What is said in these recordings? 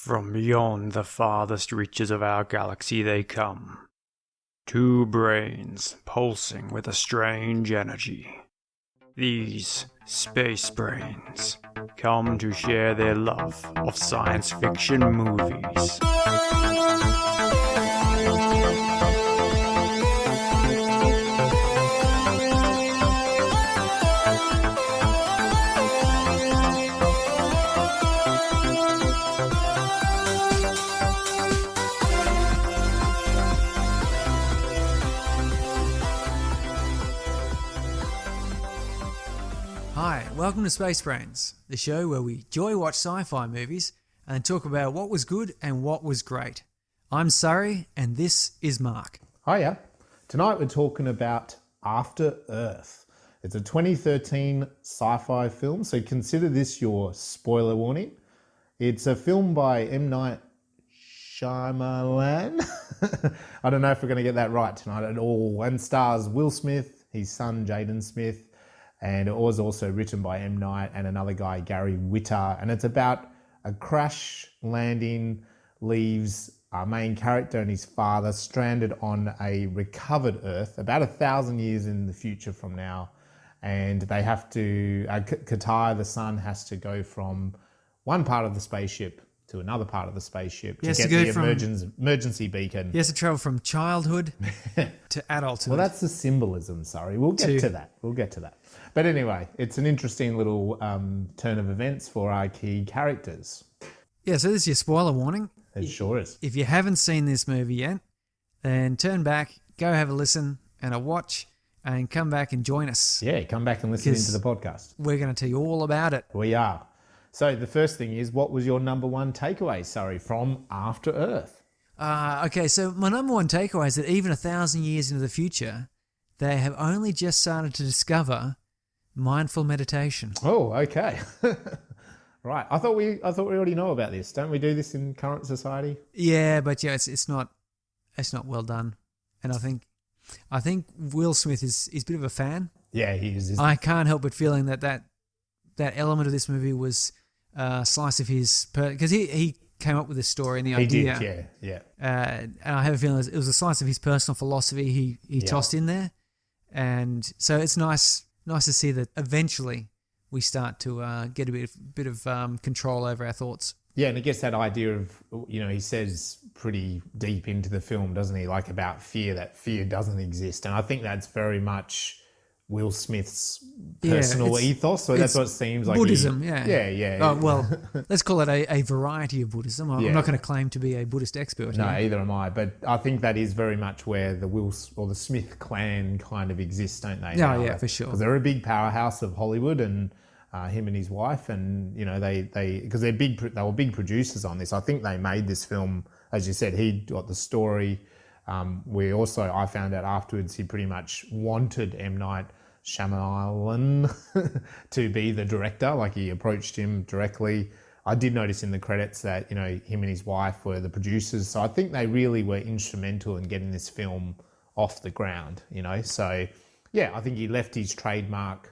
From beyond the farthest reaches of our galaxy they come. Two brains pulsing with a strange energy. These space brains come to share their love of science fiction movies. Hi, welcome to Space Brains, the show where we joy-watch sci-fi movies and talk about what was good and what was great. I'm Surrey, and this is Mark. Hiya. Tonight we're talking about After Earth. It's a 2013 sci-fi film, so consider this your spoiler warning. It's a film by MNightShyamalan. I don't know if we're going to get that right tonight at all. And stars Will Smith, his son Jaden Smith, and it was also written by M. Night and another guy, Gary Witter. And it's about a crash landing leaves our main character and his father stranded on a recovered Earth about 1,000 years in the future from now. And they have to, Kitai, the son, has to go from one part of the spaceship to another part of the spaceship to get the emergency beacon. He has to travel from childhood to adulthood. Well, that's the symbolism, sorry. We'll get to that. But anyway, it's an interesting little turn of events for our key characters. Yeah, so this is your spoiler warning. It sure is. If you haven't seen this movie yet, then turn back, go have a listen and a watch, and come back and join us. Yeah, come back and listen into the podcast. We're going to tell you all about it. We are. So the first thing is, what was your number one takeaway, sorry, from After Earth? Okay, so my number one takeaway is that even 1,000 years into the future, they have only just started to discover mindful meditation. Oh, okay. Right. I thought we already know about this. Don't we do this in current society? Yeah, but it's not well done. And I think Will Smith is a bit of a fan. Yeah, he is. I can't help but feeling that element of this movie was a slice of his, because he came up with this story and the idea. He did, yeah. And I have a feeling it was a slice of his personal philosophy he tossed in there. And so it's nice to see that eventually we start to get a bit of control over our thoughts. Yeah, and I guess that idea of, he says pretty deep into the film, doesn't he, like about fear, that fear doesn't exist. And I think that's very much Will Smith's personal ethos. So that's what it seems like. Buddhism, Yeah. Oh, well, let's call it a variety of Buddhism. I'm not going to claim to be a Buddhist expert. No, either am I. But I think that is very much where the the Smith clan kind of exists, don't they? Oh, yeah, for sure. Because they're a big powerhouse of Hollywood, and him and his wife, and because they were big producers on this. I think they made this film, as you said. He got the story. I found out afterwards he pretty much wanted M. Shyamalan to be the director. Like, he approached him directly. I did notice in the credits that, him and his wife were the producers. So I think they really were instrumental in getting this film off the ground, So, yeah, I think he left his trademark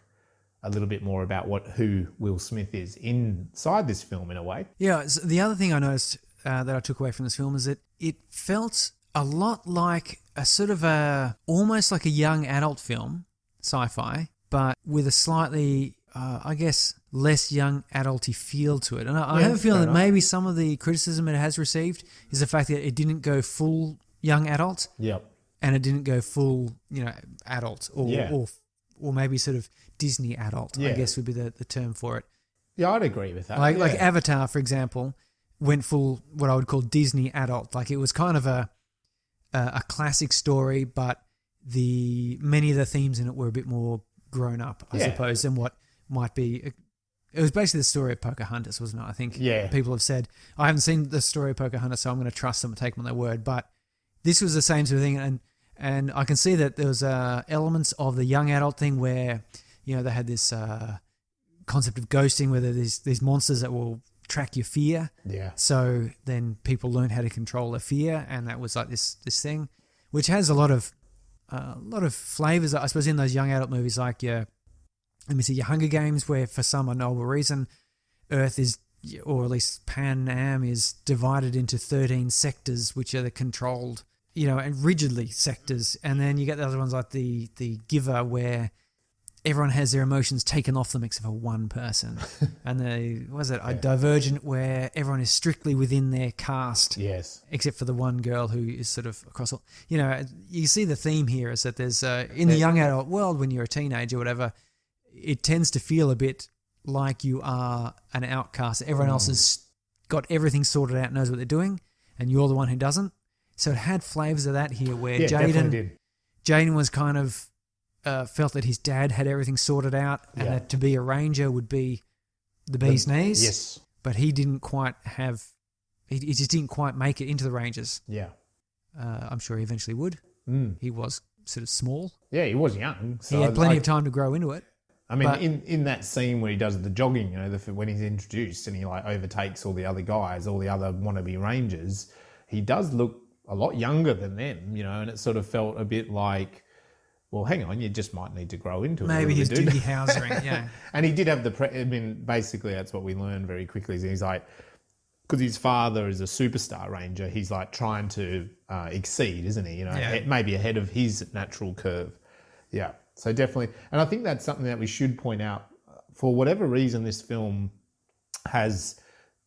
a little bit more about who Will Smith is inside this film in a way. Yeah, so the other thing I noticed that I took away from this film is that it felt a lot like a sort of almost like a young adult film, sci-fi, but with a slightly, less young adulty feel to it. And I have a feeling that maybe some of the criticism it has received is the fact that it didn't go full young adult. Yep. And it didn't go full, adult or maybe sort of Disney adult, I guess would be the term for it. Yeah, I'd agree with that. Like Avatar, for example, went full what I would call Disney adult. Like, it was kind of a classic story, but many of the themes in it were a bit more grown up, I suppose, than what might be. It was basically the story of Pocahontas, wasn't it? I think people have said, I haven't seen the story of Pocahontas, so I'm going to trust them and take them on their word. But this was the same sort of thing, and I can see that there was elements of the young adult thing where, they had this concept of ghosting, where there's these monsters that will track your fear. Yeah. So then people learn how to control their fear, and that was like this thing, which has a lot of flavors, I suppose, in those young adult movies, like your Hunger Games, where for some unknowable reason, Earth is or at least Pan Am is divided into 13 sectors, which are the controlled, and rigidly sectors. And then you get the other ones like the Giver, where everyone has their emotions taken off them except for one person. And a Divergent, where everyone is strictly within their caste. Yes. Except for the one girl who is sort of across all. You see the theme here is that there's, in the young adult world, when you're a teenager or whatever, it tends to feel a bit like you are an outcast. Everyone else has got everything sorted out, knows what they're doing, and you're the one who doesn't. So it had flavours of that here, where Jaden was kind of felt that his dad had everything sorted out, and that to be a ranger would be the bee's knees. Yes. But he didn't quite have... He just didn't quite make it into the Rangers. Yeah. I'm sure he eventually would. He was sort of small. Yeah, he was young. So he had plenty of time to grow into it. I mean, in that scene where he does the jogging, when he's introduced and he overtakes all the other guys, all the other wannabe Rangers, he does look a lot younger than them, and it sort of felt a bit like, well, hang on, you just might need to grow into it. Maybe he's Doogie Howsering, yeah. And he did have basically that's what we learned very quickly. Is he's like, because his father is a superstar ranger, he's like trying to exceed, isn't he? Maybe ahead of his natural curve. Yeah. So definitely, and I think that's something that we should point out. For whatever reason, this film has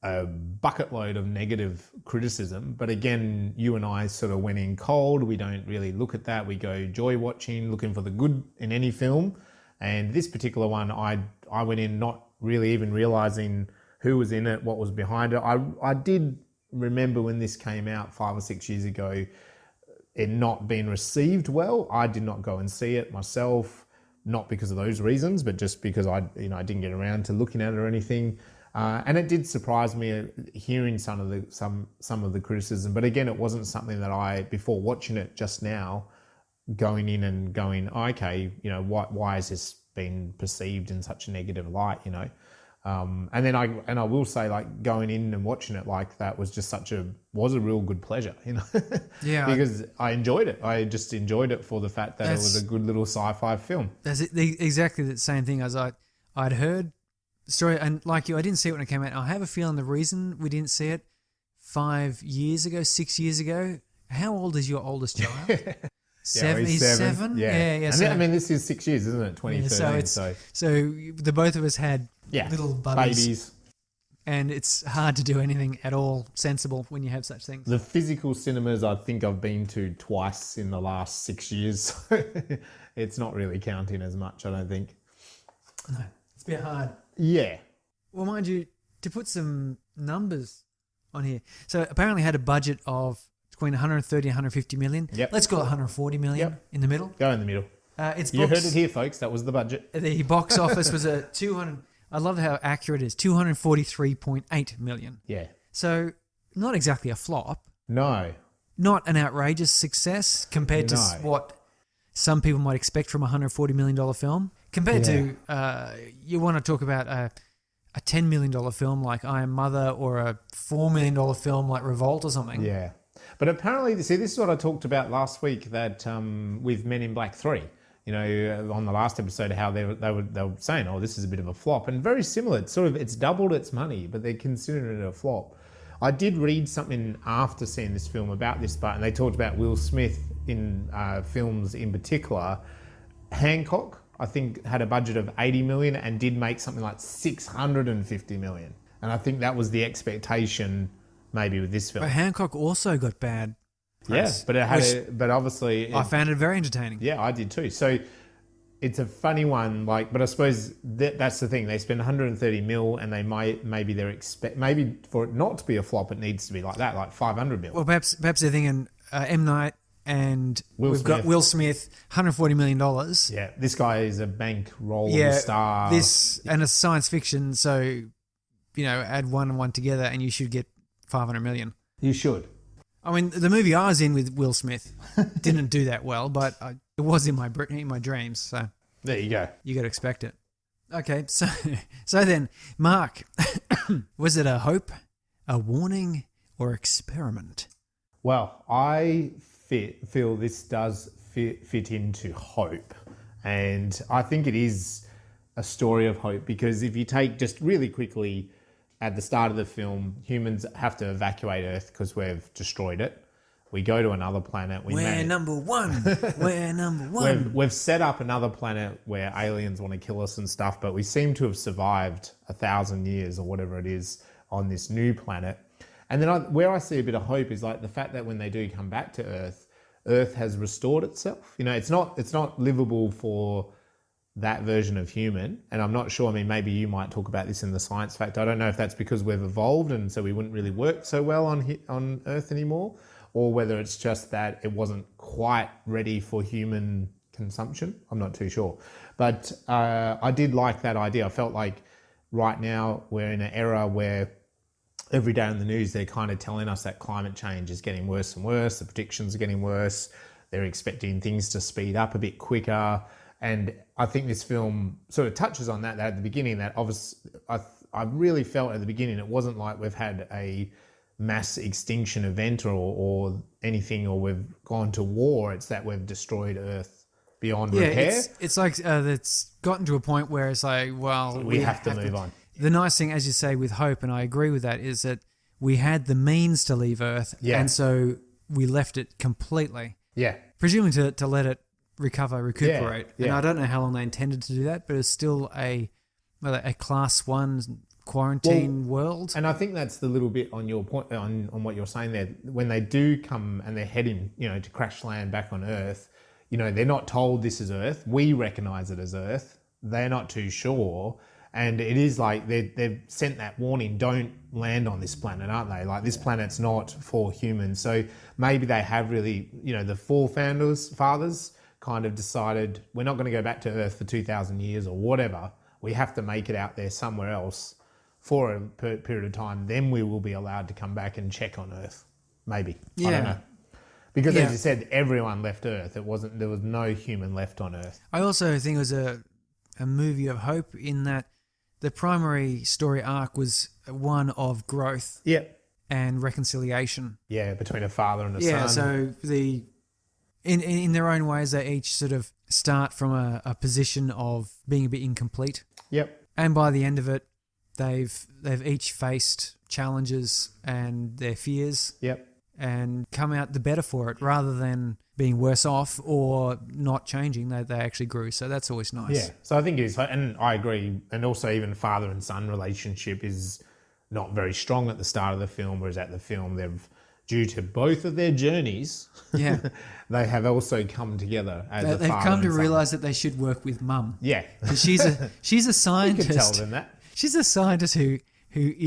a bucket load of negative criticism. But again, you and I sort of went in cold. We don't really look at that. We go joy watching, looking for the good in any film. And this particular one, I went in not really even realising who was in it, what was behind it. I did remember when this came out 5 or 6 years ago, it not being received well. I did not go and see it myself, not because of those reasons, but just because I didn't get around to looking at it or anything. And it did surprise me hearing some of the criticism. But again, it wasn't something that I, before watching it just now, going in and going, okay, why has this been perceived in such a negative light, And then I will say, like, going in and watching it like that was just was a real good pleasure, Yeah. Because I enjoyed it. I just enjoyed it for the fact that it was a good little sci-fi film. That's exactly the same thing as I'd heard the story, and like you, I didn't see it when it came out. I have a feeling the reason we didn't see it 6 years ago. How old is your oldest child? 77? Yeah. And I mean, this is 6 years, isn't it? 2013. Yeah, so the both of us had little babies. And it's hard to do anything at all sensible when you have such things. The physical cinemas I think I've been to twice in the last 6 years. So it's not really counting as much, I don't think. No, it's a bit hard. Yeah. Well, mind you, to put some numbers on here. So apparently had a budget of between 130 and 150 million. Yep. Let's call it 140 million in the middle. Go in the middle. You heard it here, folks. That was the budget. The box office was a 200... I love how accurate it is. 243.8 million. Yeah. So not exactly a flop. No. Not an outrageous success compared to what some people might expect from a $140 million film. Compared to, you want to talk about a $10 million film like I Am Mother or a $4 million film like Revolt or something. Yeah. But apparently, see, this is what I talked about last week, that with Men in Black 3, on the last episode, how they were saying, oh, this is a bit of a flop. And very similar. It's doubled its money, but they're considering it a flop. I did read something after seeing this film about this part, and they talked about Will Smith in films in particular. Hancock, I think, had a budget of 80 million and did make something like 650 million. And I think that was the expectation maybe with this film. But Hancock also got bad press. Yeah, but obviously... I found it very entertaining. Yeah, I did too. So it's a funny one, but I suppose that's the thing. They spend 130 mil and maybe for it not to be a flop, it needs to be like that, like 500 mil. Well, perhaps they're thinking M. Night and got Will Smith, $140 million. Yeah, this guy is a bankroll star. And it's science fiction, so, add one and one together and you should get 500 million. You should. I mean, the movie I was in with Will Smith didn't do that well, but it was in my dreams, so... There you go. You got to expect it. Okay, so then, Mark, was it a hope, a warning, or experiment? Well, I feel this does fit into hope, and I think it is a story of hope, because if you take just really quickly at the start of the film, humans have to evacuate Earth because we've destroyed it. We go to another planet. We're number one. We're number one. We've set up another planet where aliens want to kill us and stuff, but we seem to have survived 1,000 years or whatever it is on this new planet. And then where I see a bit of hope is like the fact that when they do come back to Earth, Earth has restored itself. You know, it's not livable for that version of human. And I'm not sure, I mean, maybe you might talk about this in the science fact. I don't know if that's because we've evolved and so we wouldn't really work so well on Earth anymore, or whether it's just that it wasn't quite ready for human consumption. I'm not too sure. But I did like that idea. I felt like right now we're in an era where every day in the news they're kind of telling us that climate change is getting worse and worse. The predictions are getting worse. They're expecting things to speed up a bit quicker. And I think this film sort of touches on that at the beginning, that obviously I really felt at the beginning it wasn't like we've had a mass extinction event or anything, or we've gone to war. It's that we've destroyed Earth beyond repair. It's like it's gotten to a point where it's like, well, we have to move on. The nice thing, as you say, with hope, and I agree with that, is that we had the means to leave Earth, and so we left it completely. Yeah. Presumably to let it recuperate. Yeah. And I don't know how long they intended to do that, but it's still a class 1 quarantine world. And I think that's the little bit on your point, on what you're saying there. When they do come and they're heading, to crash land back on Earth, they're not told this is Earth. We recognize it as Earth. They're not too sure. And it is like they've sent that warning, don't land on this planet, aren't they? Like, this planet's not for humans. So maybe they have really, the fathers kind of decided, we're not going to go back to Earth for 2,000 years or whatever. We have to make it out there somewhere else for a period of time. Then we will be allowed to come back and check on Earth. Maybe. Yeah. I don't know. Because as you said, everyone left Earth. There was no human left on Earth. I also think it was a movie of hope in that the primary story arc was one of growth and reconciliation. Yeah, between a father and a son. Yeah, so in their own ways, they each sort of start from a position of being a bit incomplete. Yep. And by the end of it, they've each faced challenges and their fears. Yep. And come out the better for it, rather than being worse off or not changing. They actually grew, so that's always nice. Yeah, so I think it is, and I agree. And also, even father and son relationship is not very strong at the start of the film, whereas at the film, due to both of their journeys, they have also come together as a father. They've come to realise that they should work with mum. Yeah, because she's a scientist. You can tell them that. She's a scientist who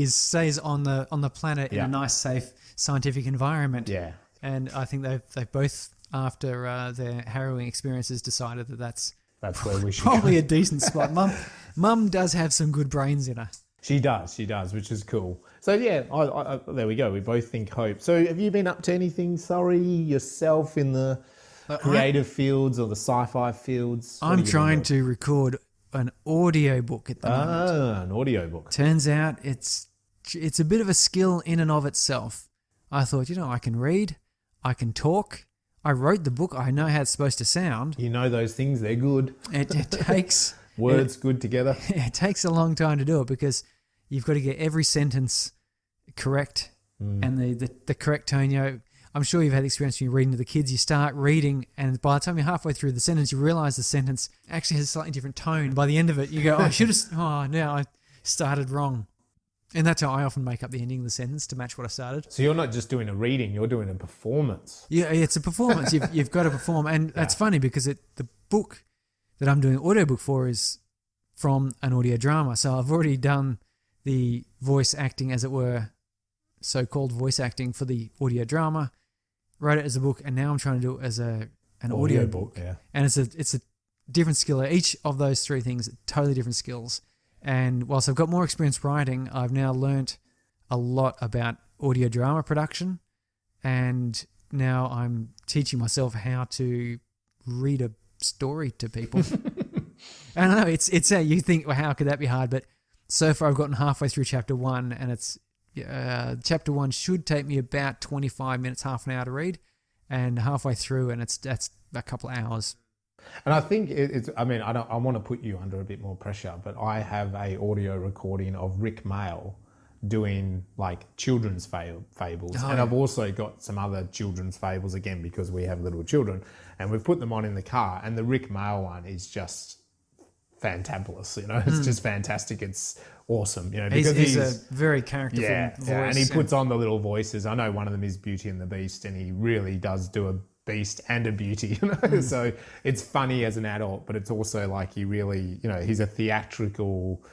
stays on the planet in a nice, safe, scientific environment. Yeah. And I think they've both, after their harrowing experiences, decided that that's where we should probably a decent spot. Mum does have some good brains in her. She does, which is cool. So yeah, there we go. We both think hope. So have you been up to anything, Surrey, yourself in the creative fields or the sci-fi fields? I'm trying to record an audiobook at the moment. Ah, an audiobook. Turns out it's a bit of a skill in and of itself. I thought, I can read, I can talk. I wrote the book. I know how it's supposed to sound. You know those things, they're good. It takes... Words good together. It takes a long time to do it because you've got to get every sentence correct and the correct tone. I'm sure you've had the experience when you're reading to the kids. You start reading and by the time you're halfway through the sentence, you realise the sentence actually has a slightly different tone. By the end of it, you go, now I started wrong. And that's how I often make up the ending of the sentence to match what I started. So you're not just doing a reading, you're doing a performance. Yeah, it's a performance. You've got to perform. And that's funny because the book that I'm doing an audiobook for is from an audio drama. So I've already done the voice acting, as it were, so-called voice acting for the audio drama, wrote it as a book, and now I'm trying to do it as an audio book. Yeah. And it's a different skill. Each of those three things are totally different skills. And whilst I've got more experience writing, I've now learnt a lot about audio drama production, and now I'm teaching myself how to read a story to people. I don't know, it's you think, well, how could that be hard? But so far I've gotten halfway through chapter 1, and it's chapter 1 should take me about 25 minutes, half an hour to read, and halfway through, and that's a couple of hours. And I think I want to put you under a bit more pressure, but I have a audio recording of Rick Mail doing like children's fables. Oh, and yeah. I've also got some other children's fables, again, because we have little children, and we've put them on in the car. And the Rick Mail one is just fantabulous, it's just fantastic. It's awesome, because he's a very characterful voice. Yeah, and he puts on the little voices. I know one of them is Beauty and the Beast, and he really does do a beast and a beauty, so it's funny as an adult, but it's also like he really, he's a theatrical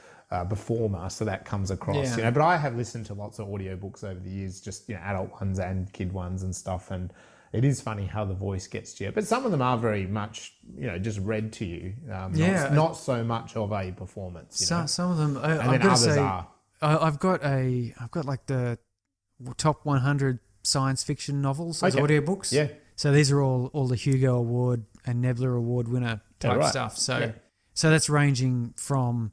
performer, so that comes across, but I have listened to lots of audiobooks over the years, just adult ones and kid ones and stuff, and it is funny how the voice gets to you, but some of them are very much just read to you, not so much of a performance. Some of them, and I've then got others to say, are. I've got like the top 100 science fiction novels as audiobooks. Yeah. So these are all the Hugo Award and Nebula Award winner type stuff. So that's ranging from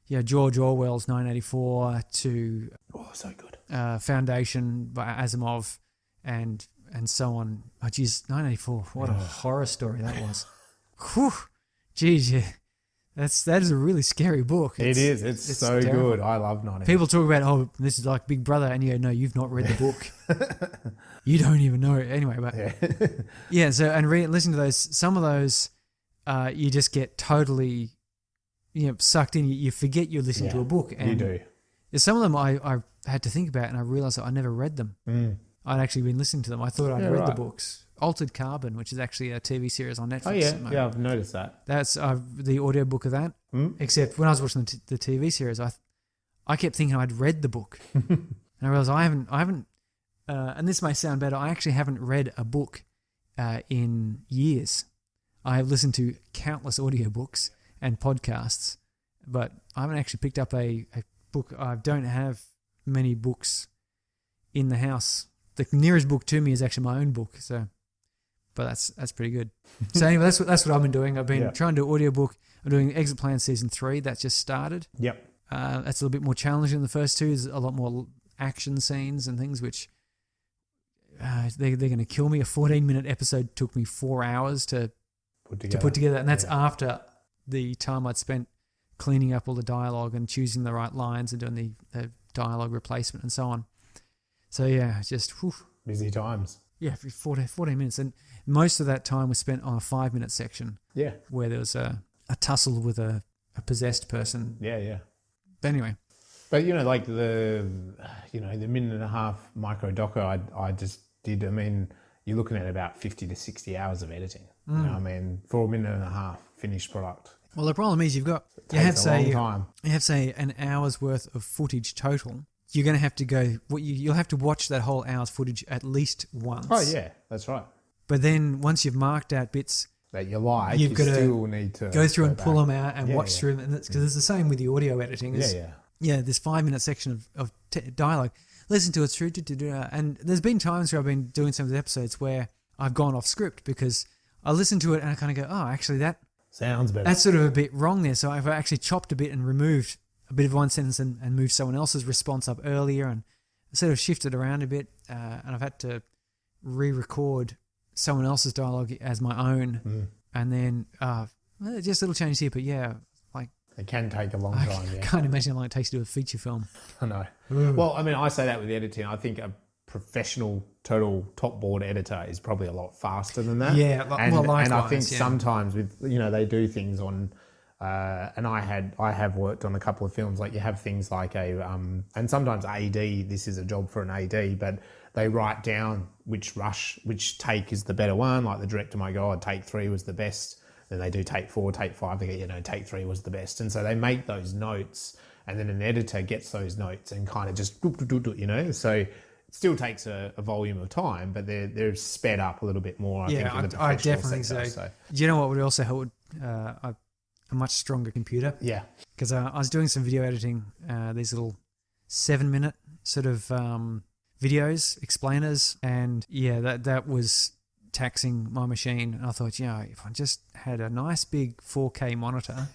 George Orwell's 1984 to so good. Foundation by Asimov and so on. Oh, geez, 1984. What a horror story that was. Whew. Geez, yeah. That is a really scary book. It's so terrible. Good. I love 1984. People talk about, this is like Big Brother, and you go, no, you've not read the book. You don't even know it. Anyway, but so, and listening to those, some of those, you just get totally, sucked in. You forget you're listening to a book. And you do. Some of them I had to think about, and I realised that I never read them. I'd actually been listening to them. I thought I'd read the books. Altered Carbon, which is actually a TV series on Netflix. Oh, yeah. I've noticed that. That's the audiobook of that. Except when I was watching the TV series, I kept thinking I'd read the book. And I realised I haven't, and this may sound better, I actually haven't read a book in years. I have listened to countless audiobooks and podcasts, but I haven't actually picked up a book. I don't have many books in the house. The nearest book to me is actually my own book, so... But that's pretty good. So anyway, that's what I've been doing. I've been trying to do audiobook. I'm doing Exit Plan Season 3. That's just started. Yep. That's a little bit more challenging than the first two. There's a lot more action scenes and things which they're going to kill me. A 14-minute episode took me 4 hours to put together. And that's after the time I'd spent cleaning up all the dialogue and choosing the right lines and doing the dialogue replacement and so on. So just... Whew. Busy times. Yeah, for 14 minutes. And most of that time was spent on a 5-minute section. Yeah. Where there was a tussle with a possessed person. Yeah. But anyway. But, like the minute and a half micro doco I just did, I mean, you're looking at about 50 to 60 hours of editing. You know what I mean? For a minute and a half finished product. Well, the problem is you have say an hour's worth of footage total. You're going to have to go. You'll have to watch that whole hour's footage at least once. Oh yeah, that's right. But then once you've marked out bits that you like, you've got still need to go through and pull them out and watch through them. Because it's the same with the audio editing. Yeah. This 5-minute section of dialogue. Listen to it through. And there's been times where I've been doing some of the episodes where I've gone off script because I listen to it and I kind of go, oh, actually that sounds better. That's sort of a bit wrong there. So I've actually chopped a bit and removed a bit of one sentence and moved someone else's response up earlier and sort of shifted around a bit. And I've had to re-record someone else's dialogue as my own. And then just little changes here. But it can take a long time. I can't imagine how long it takes to do a feature film. I know. Well, I mean, I say that with editing. I think a professional total top board editor is probably a lot faster than that. Yeah, and I think sometimes with they do things on. And I have worked on a couple of films, like you have things like and sometimes AD, this is a job for an AD, but they write down which take is the better one. Like the director might go, take 3 was the best. Then they do take 4, take 5, they get, take 3 was the best. And so they make those notes and then an editor gets those notes and kind of just, so it still takes a volume of time, but they're sped up a little bit more, I think, in the I professional definitely sector, so. Do you know what would also help? A much stronger computer. Yeah. Because I was doing some video editing, these little 7-minute sort of videos, explainers, and that was taxing my machine. And I thought, if I just had a nice big 4K monitor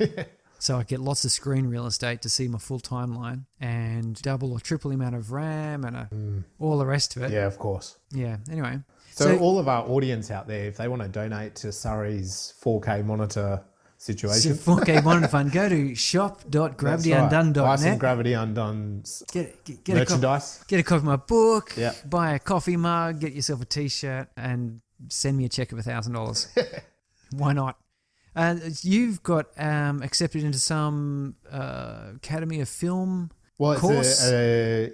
so I get lots of screen real estate to see my full timeline and double or triple the amount of RAM and all the rest of it. Yeah, of course. Yeah, anyway. So all of our audience out there, if they want to donate to Surrey's 4K monitor situation. So 4K modern fun. Go to shop.gravityundone.net. Buy some Gravity Undone Get merchandise. Get a copy of my book. Yeah. Buy a coffee mug. Get yourself a T-shirt, and send me a check of $1,000. Why not? You've got accepted into some Academy of Film course. So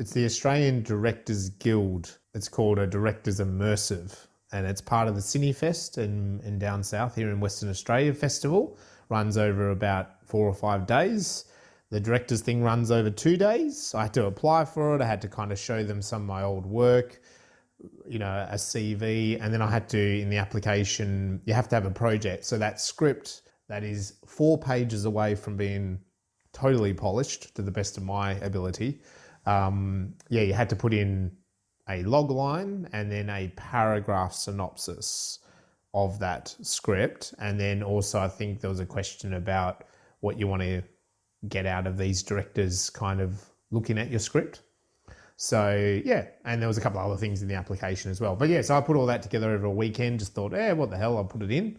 it's the Australian Directors Guild. It's called a Directors Immersive, and it's part of the CineFest in down south here in Western Australia festival. Runs over about 4 or 5 days. The directors thing runs over 2 days. I had to apply for it. I had to kind of show them some of my old work, you know, a CV, and then I had to, in the application, you have to have a project. So that script that is 4 pages away from being totally polished to the best of my ability. You had to put in a log line and then a paragraph synopsis of that script. And then also I think there was a question about what you want to get out of these directors kind of looking at your script. So, yeah, and there was a couple of other things in the application as well. But, yeah, so I put all that together over a weekend, just thought, what the hell, I'll put it in.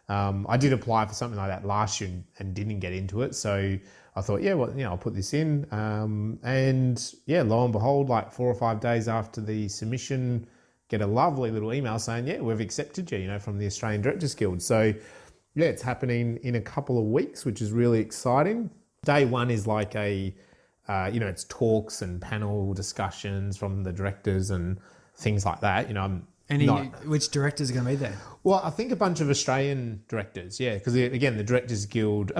I did apply for something like that last year and didn't get into it. So I thought, I'll put this in. Lo and behold, like 4 or 5 days after the submission, get a lovely little email saying, we've accepted you, from the Australian Directors Guild. So, it's happening in a couple of weeks, which is really exciting. Day one is like it's talks and panel discussions from the directors and things like that. Which directors are going to be there? Well, I think a bunch of Australian directors, because again, the Directors Guild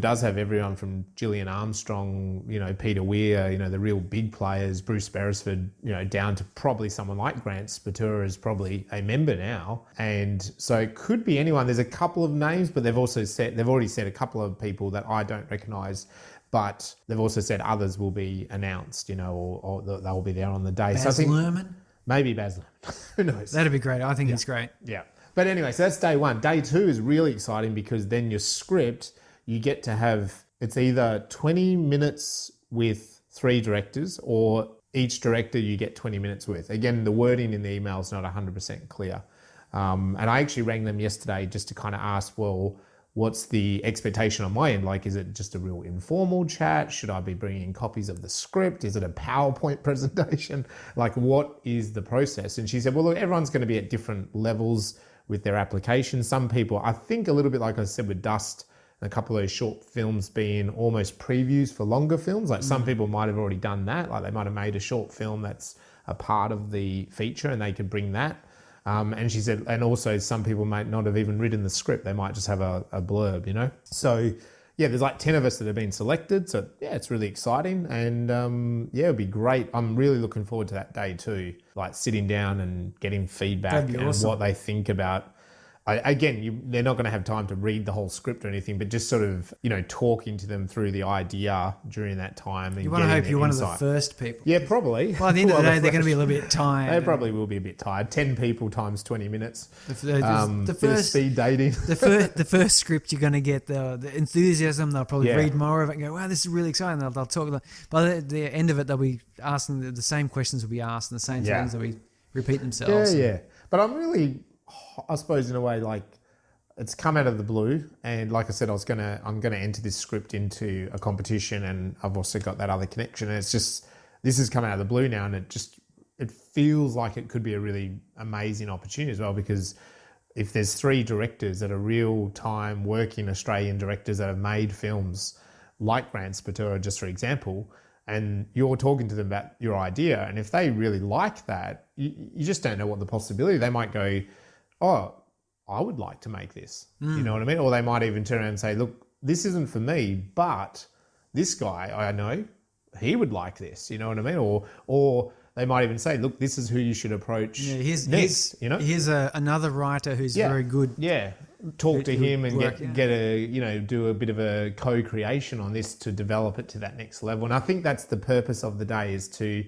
does have everyone from Gillian Armstrong, Peter Weir, the real big players, Bruce Beresford, down to probably someone like Grant Spatura is probably a member now. And so it could be anyone. There's a couple of names, but they've already said a couple of people that I don't recognise. But they've also said others will be announced, or they'll be there on the day. Baz Luhrmann? Maybe Baz Luhrmann. Who knows? That'd be great. I think it's great. Yeah. But anyway, so that's day one. Day two is really exciting because then your script, you get to have, it's either 20 minutes with 3 directors or each director you get 20 minutes with. Again, the wording in the email is not 100% clear. And I actually rang them yesterday just to kind of ask, well, what's the expectation on my end? Like, is it just a real informal chat? Should I be bringing in copies of the script? Is it a PowerPoint presentation? Like, what is the process? And she said, well, look, everyone's going to be at different levels with their application. Some people, I think a little bit like I said with Dust, and a couple of those short films being almost previews for longer films. Like some people might have already done that. Like they might have made a short film that's a part of the feature and they could bring that. And she said, and also some people might not have even written the script. They might just have a blurb, So, there's like 10 of us that have been selected. So, it's really exciting. And, it'd be great. I'm really looking forward to that day too. Like sitting down and getting feedback and awesome. What they think about. They're not going to have time to read the whole script or anything, but just sort of, talking to them through the idea during that time. And you want to hope you're one of the first people. Yeah, probably. By the end of the day, they're going to be a little bit tired. They probably will be a bit tired. 10 people times 20 minutes. The first speed dating. the first script, you're going to get the enthusiasm. They'll probably read more of it and go, wow, this is really exciting. They'll talk. By the end of it, they'll be asking the same questions will be asked and the same things will be repeat themselves. Yeah. But I'm really... I suppose in a way, like it's come out of the blue, and like I said, I'm gonna enter this script into a competition, and I've also got that other connection, and it's just this has come out of the blue now, and it feels like it could be a really amazing opportunity as well, because if there's 3 directors that are real time working Australian directors that have made films like Grant Spatura, just for example, and you're talking to them about your idea, and if they really like that, you just don't know what the possibility. They might go, oh, I would like to make this. You know what I mean? Or they might even turn around and say, look, this isn't for me, but this guy I know, he would like this. You know what I mean? Or they might even say, look, this is who you should approach next. Here's another writer who's very good. Yeah. Talk to him and do a bit of a co-creation on this to develop it to that next level. And I think that's the purpose of the day, is to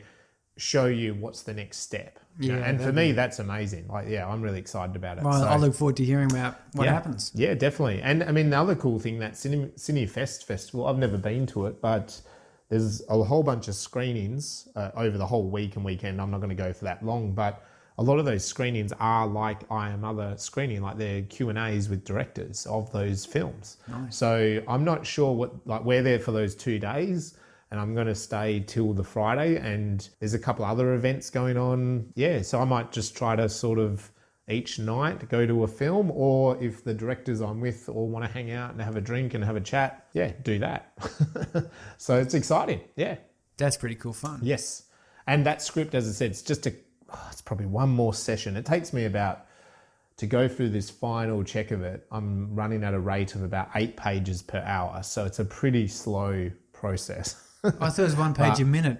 show you what's the next step. And for me, that's amazing. Like, I'm really excited about it. Well, I look forward to hearing about what happens. Yeah, definitely. And I mean, the other cool thing, that CineFest festival, I've never been to it, but there's a whole bunch of screenings over the whole week and weekend. I'm not going to go for that long, but a lot of those screenings are like I Am Other screening, like they're Q&As with directors of those films. Nice. So I'm not sure we're there for those 2 days, and I'm going to stay till the Friday, and there's a couple other events going on. Yeah, so I might just try to sort of each night go to a film, or if the directors I'm with all want to hang out and have a drink and have a chat, yeah, do that. So it's exciting. Yeah. That's pretty cool fun. Yes. And that script, as I said, it's probably one more session. It takes me to go through this final check of it, I'm running at a rate of about 8 pages per hour. So it's a pretty slow process. I thought it was 1 page a minute.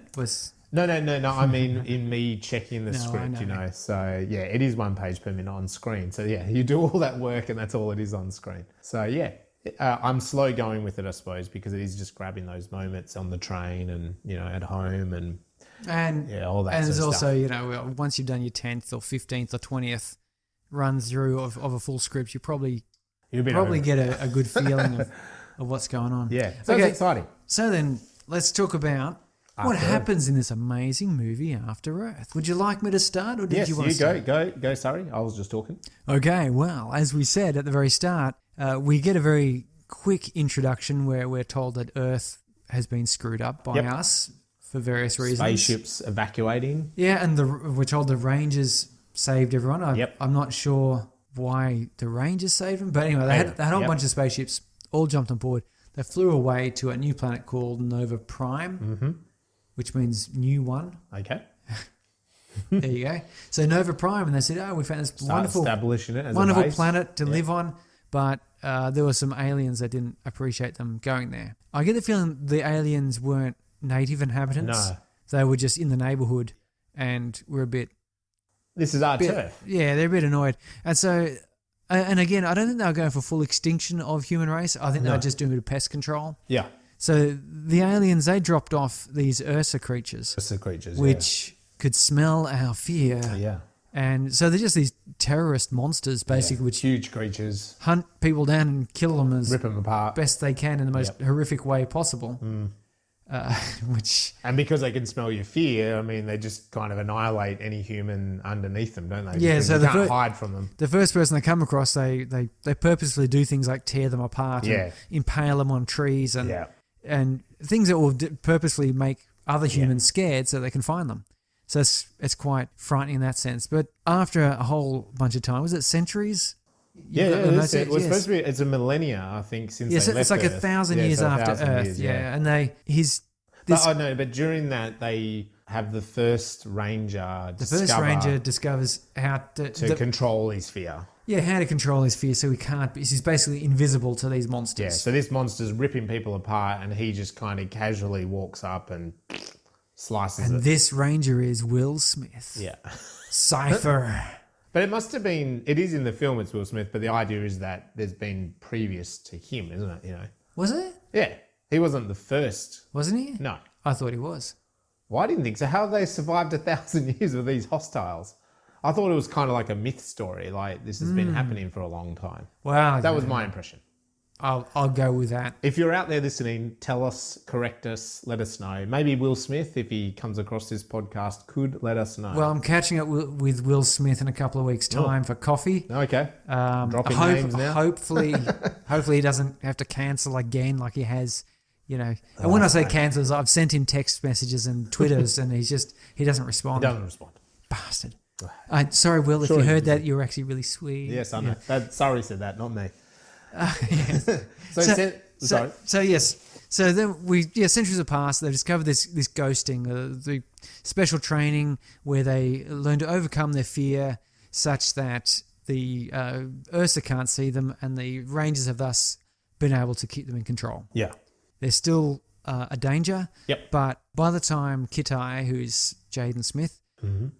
No. I mean, in me checking the script, I know. So yeah, it is 1 page per minute on screen. So yeah, you do all that work and that's all it is on screen. So yeah, I'm slow going with it, I suppose, because it is just grabbing those moments on the train and, at home and yeah, all that. And there's also, once you've done your 10th or 15th or 20th run through of a full script, you probably get a good feeling of what's going on. Yeah, so it's exciting. So then let's talk about what happens in this amazing movie, After Earth. Would you like me to start, or did you want to start? Go. Sorry, I was just talking. Okay, well, as we said at the very start, we get a very quick introduction where we're told that Earth has been screwed up by us for various reasons. Spaceships evacuating. Yeah, and we're told the Rangers saved everyone. I'm not sure why the Rangers saved them, but anyway, they had a whole bunch of spaceships, all jumped on board. They flew away to a new planet called Nova Prime, which means new one. Okay. There you go. So Nova Prime, and they said, we found this establishing it as wonderful a base. planet to live on, but there were some aliens that didn't appreciate them going there. I get the feeling the aliens weren't native inhabitants. No. They were just in the neighborhood and were a bit... This is our turf. Yeah, they're a bit annoyed. And so, and again, I don't think they were going for full extinction of human race. I think they were just doing a bit of pest control. Yeah. So the aliens, they dropped off these Ursa creatures. Which could smell our fear. Yeah. And so they're just these terrorist monsters, basically, which huge creatures hunt people down and kill them as rip them apart best they can in the most horrific way possible. And because they can smell your fear, I mean, they just kind of annihilate any human underneath them, don't they? Yeah, so you can't hide from them. The first person they come across, they purposely do things like tear them apart, and impale them on trees, and things that will purposely make other humans scared so they can find them. So it's quite frightening in that sense. But after a whole bunch of time, was it centuries? It was supposed to be. It's a millennia, I think, since they left it's like Earth. 1,000 years after Earth. And but during that they have the first ranger. First ranger discovers how to control his fear. Yeah, how to control his fear, so he can't. He's basically invisible to these monsters. Yeah, so this monster's ripping people apart, and he just kind of casually walks up and slices it. And this ranger is Will Smith. Yeah, Cypher. But it must have been. It is in the film. It's Will Smith, but the idea is that there's been previous to him, isn't it? Was it? Yeah, he wasn't the first, wasn't he? No, I thought he was. Well, I didn't think so. How have they survived 1,000 years with these hostiles? I thought it was kind of like a myth story. Like this has been happening for a long time. Wow, that was my impression. I'll go with that. If you're out there listening, tell us, correct us, let us know. Maybe Will Smith, if he comes across this podcast, could let us know. Well, I'm catching up with Will Smith in a couple of weeks' time for coffee. Okay. Dropping names now. Hopefully he doesn't have to cancel again like he has, And when I say cancels, I've sent him text messages and Twitters, and he doesn't respond. He doesn't respond. Bastard. Sorry, Will, if you heard that, you're actually really sweet. Yes, I know. Sorry said that, not me. Sorry. So then centuries have passed. They discovered this ghosting, the special training where they learn to overcome their fear, such that the Ursa can't see them, and the Rangers have thus been able to keep them in control. Yeah, they're still a danger. Yep. But by the time Kitai, who's Jaden Smith,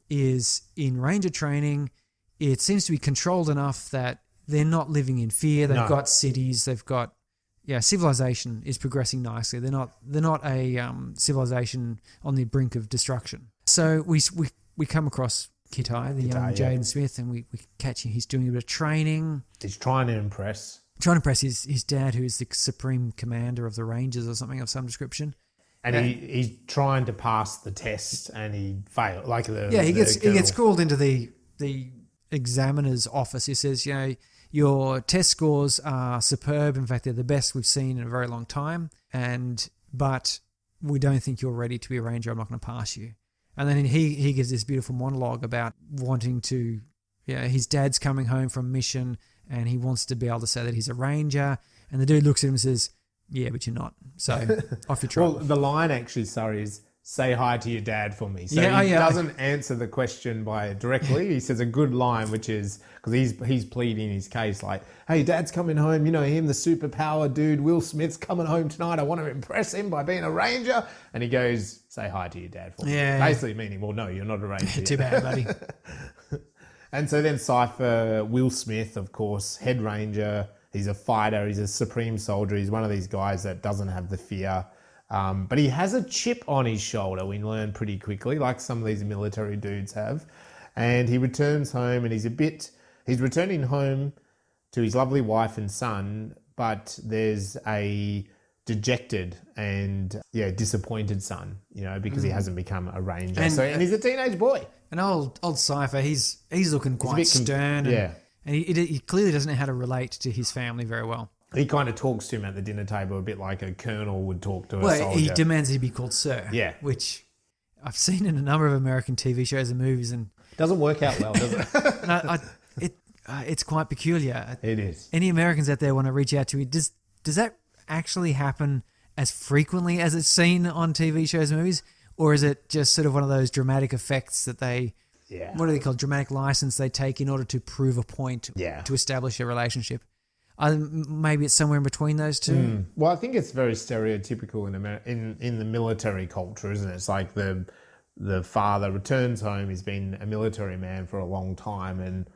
is in Ranger training, it seems to be controlled enough that they're not living in fear. They've got cities. They've got civilization is progressing nicely. They're not a civilization on the brink of destruction. So we come across Kitai, the young Jaden Smith, and we catch him. He's doing a bit of training. He's trying to impress his dad, who is the supreme commander of the Rangers or something of some description. And he's trying to pass the test, and he failed. He gets called into the the examiner's office who says, your test scores are superb. In fact, they're the best we've seen in a very long time. But we don't think you're ready to be a ranger. I'm not going to pass you. And then he gives this beautiful monologue about wanting to, his dad's coming home from mission and he wants to be able to say that he's a ranger. And the dude looks at him and says, yeah, but you're not. So off your truck. Well, the line actually, sorry, is say hi to your dad for me. So he doesn't answer the question directly. He says a good line, which is, because he's pleading his case like, hey, dad's coming home. You know him, the superpower dude, Will Smith's coming home tonight. I want to impress him by being a ranger. And he goes, say hi to your dad for me. Basically meaning, well, no, you're not a ranger. Too bad, buddy. And so then Cypher, Will Smith, of course, head ranger. He's a fighter. He's a supreme soldier. He's one of these guys that doesn't have the fear. But he has a chip on his shoulder, we learn pretty quickly, like some of these military dudes have. And he returns home and he's returning home to his lovely wife and son, but there's a dejected and disappointed son, because he hasn't become a ranger. And he's a teenage boy. And old Cypher, he's looking quite stern. And he clearly doesn't know how to relate to his family very well. He kind of talks to him at the dinner table a bit like a colonel would talk to a soldier. Well, he demands he be called sir. Yeah. Which I've seen in a number of American TV shows and movies. And doesn't work out well, does it? It's quite peculiar. It is. Any Americans out there want to reach out to you, does that actually happen as frequently as it's seen on TV shows and movies? Or is it just sort of one of those dramatic effects that what do they call dramatic license they take in order to prove a point, to establish a relationship? Maybe it's somewhere in between those two. Well, I think it's very stereotypical in the military culture, isn't it? It's like the father returns home. He's been a military man for a long time, and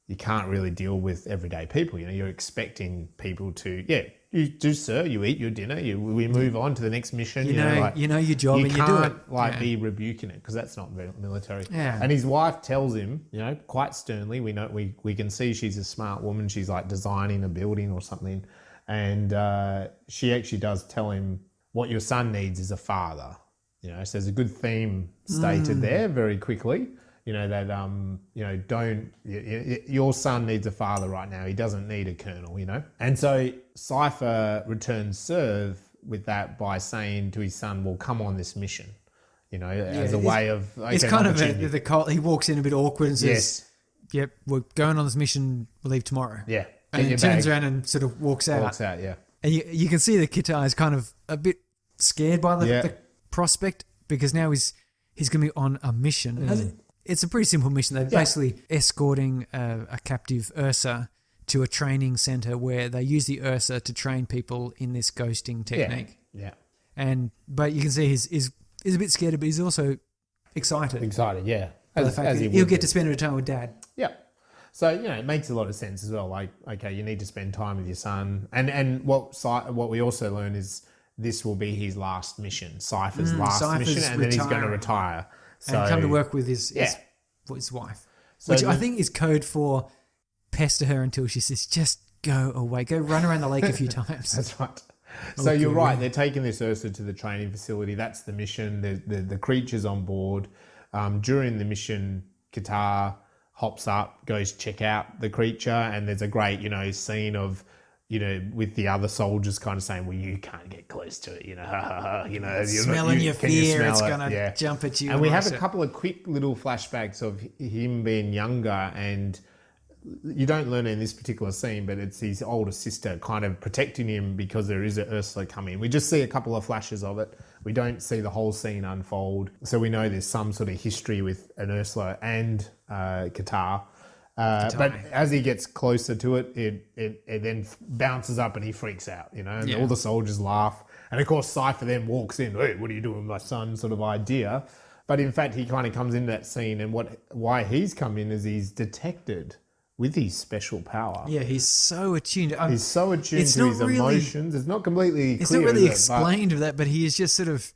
you can't really deal with everyday people. You're expecting people to, you do, sir. You eat your dinner. We move on to the next mission. You know your job, and you do it. You can't be rebuking it because that's not military. Yeah. And his wife tells him, quite sternly. We can see she's a smart woman. She's like designing a building or something, and she actually does tell him what your son needs is a father. So there's a good theme stated there very quickly. Your son needs a father right now. He doesn't need a colonel, And so Cypher returns serve with that by saying to his son, well, come on this mission, as a way of... It's kind of he walks in a bit awkward and says, yep, we're going on this mission, we'll leave tomorrow. Yeah. And he turns around and sort of walks out. Walks out, yeah. And you can see that Kitai is kind of a bit scared by the prospect because now he's going to be on a mission. It's a pretty simple mission. They're basically escorting a captive Ursa to a training center where they use the Ursa to train people in this ghosting technique. Yeah. But you can see he's a bit scared, but he's also excited. Yeah. By the fact that he'll get to spend a bit of time with dad. Yeah. So, it makes a lot of sense as well. Like, okay, you need to spend time with your son. And what we also learn is this will be his last mission, Cypher's last mission, and then he's going to retire. So, and come to work with his wife, which I think is code for pester her until she says, just go away, go run around the lake a few times. That's right. So you're right. They're taking this Ursa to the training facility. That's the mission. The creature's on board. During the mission, Kitai hops up, goes check out the creature, and there's a great, scene of, with the other soldiers kind of saying, well, you can't get close to it, smelling your fear, it's going to jump at you. And we have a couple of quick little flashbacks of him being younger, and you don't learn it in this particular scene, but it's his older sister kind of protecting him because there is an Ursula coming. We just see a couple of flashes of it. We don't see the whole scene unfold. So we know there's some sort of history with an Ursula and Kitai. But as he gets closer to it, it then bounces up and he freaks out, and all the soldiers laugh. And of course, Cypher then walks in, hey, what are you doing with my son, sort of idea. But in fact, he kind of comes into that scene, and why he's come in is he's detected with his special power. Yeah, he's so attuned. He's so attuned to his emotions. It's not completely clear. It's not really explained of that, but he is just sort of...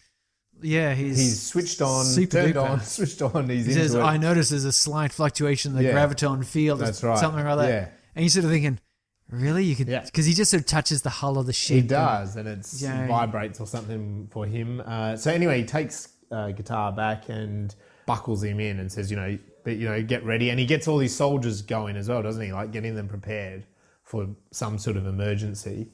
Yeah, he's switched on, super turned on, switched on. He says, I notice there's a slight fluctuation in the graviton field. That's right. Something like that. Yeah. And you're sort of thinking, really? You could, because he just sort of touches the hull of the ship. He does, and it vibrates or something for him. So anyway, he takes Kitai back and buckles him in and says, but get ready. And he gets all these soldiers going as well, doesn't he? Like getting them prepared for some sort of emergency.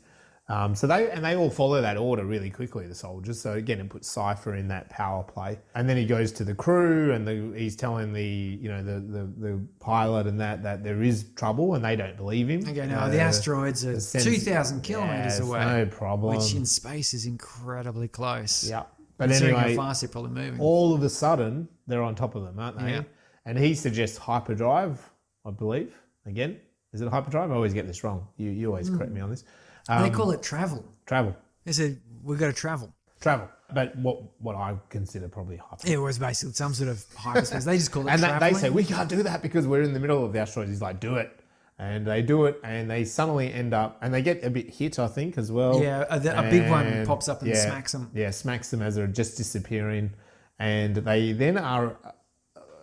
So they all follow that order really quickly, the soldiers. So again, it puts Cypher in that power play. And then he goes to the crew and he's telling the pilot and that there is trouble, and they don't believe him. Okay, no, the asteroids are 2,000 kilometers away. No problem. Which in space is incredibly close. Yeah. But considering anyway, how fast they're probably moving. all of a sudden, they're on top of them, aren't they? Yeah. And he suggests hyperdrive, I believe. Again, is it hyperdrive? I always get this wrong. You always correct me on this. They call it travel. Travel. They said, we've got to travel. Travel. But what I consider probably hyperdrive. It was basically some sort of hyperspace. They just call it and traveling. they say, we can't do that because we're in the middle of the asteroids. He's like, do it. And they do it, and they suddenly end up, and they get a bit hit, I think, as well. Yeah, a big one pops up and smacks them. Yeah, smacks them as they're just disappearing. And they then are,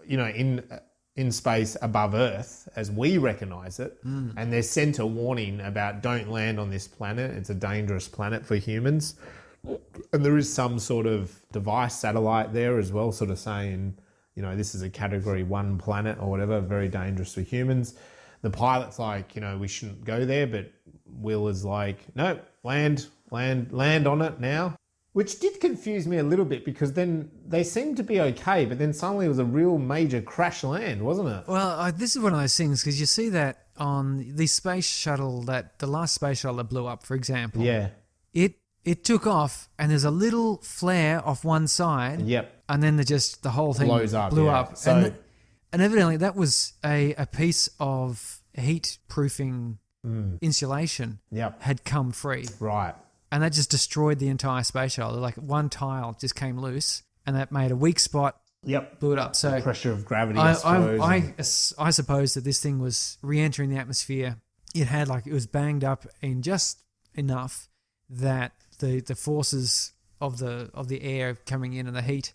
in space above Earth as we recognise it, and they're sent a warning about don't land on this planet. It's a dangerous planet for humans. And there is some sort of device, satellite there as well, sort of saying, this is a category 1 planet or whatever, very dangerous for humans. The pilot's like, we shouldn't go there, but Will is like, no, land on it now. Which did confuse me a little bit because then they seemed to be okay, but then suddenly it was a real major crash land, wasn't it? Well, this is one of those things because you see that on the space shuttle, the last space shuttle that blew up, for example. Yeah. It took off and there's a little flare off one side. Yep. And then the whole thing blows up, blew yeah. up. So, and evidently that was a piece of heat-proofing insulation had come free. Right. And that just destroyed the entire space shuttle. Like one tile just came loose and that made a weak spot. Yep. Blew it up. So pressure of gravity, I suppose. I suppose that this thing was re-entering the atmosphere. It was banged up in just enough that the forces of the air coming in and the heat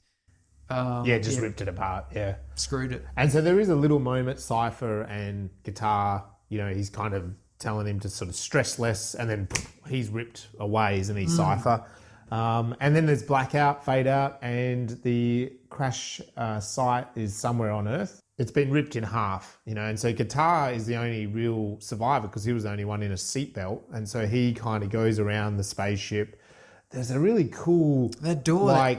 ripped it apart. Yeah. Screwed it. And so there is a little moment, Cypher and Guitar, he's kind of telling him to sort of stress less, and then he's ripped away, isn't he, Cypher? And then there's blackout, fade out, and the crash site is somewhere on Earth. It's been ripped in half, and so Guitar is the only real survivor because he was the only one in a seatbelt, and so he kind of goes around the spaceship. There's a really cool that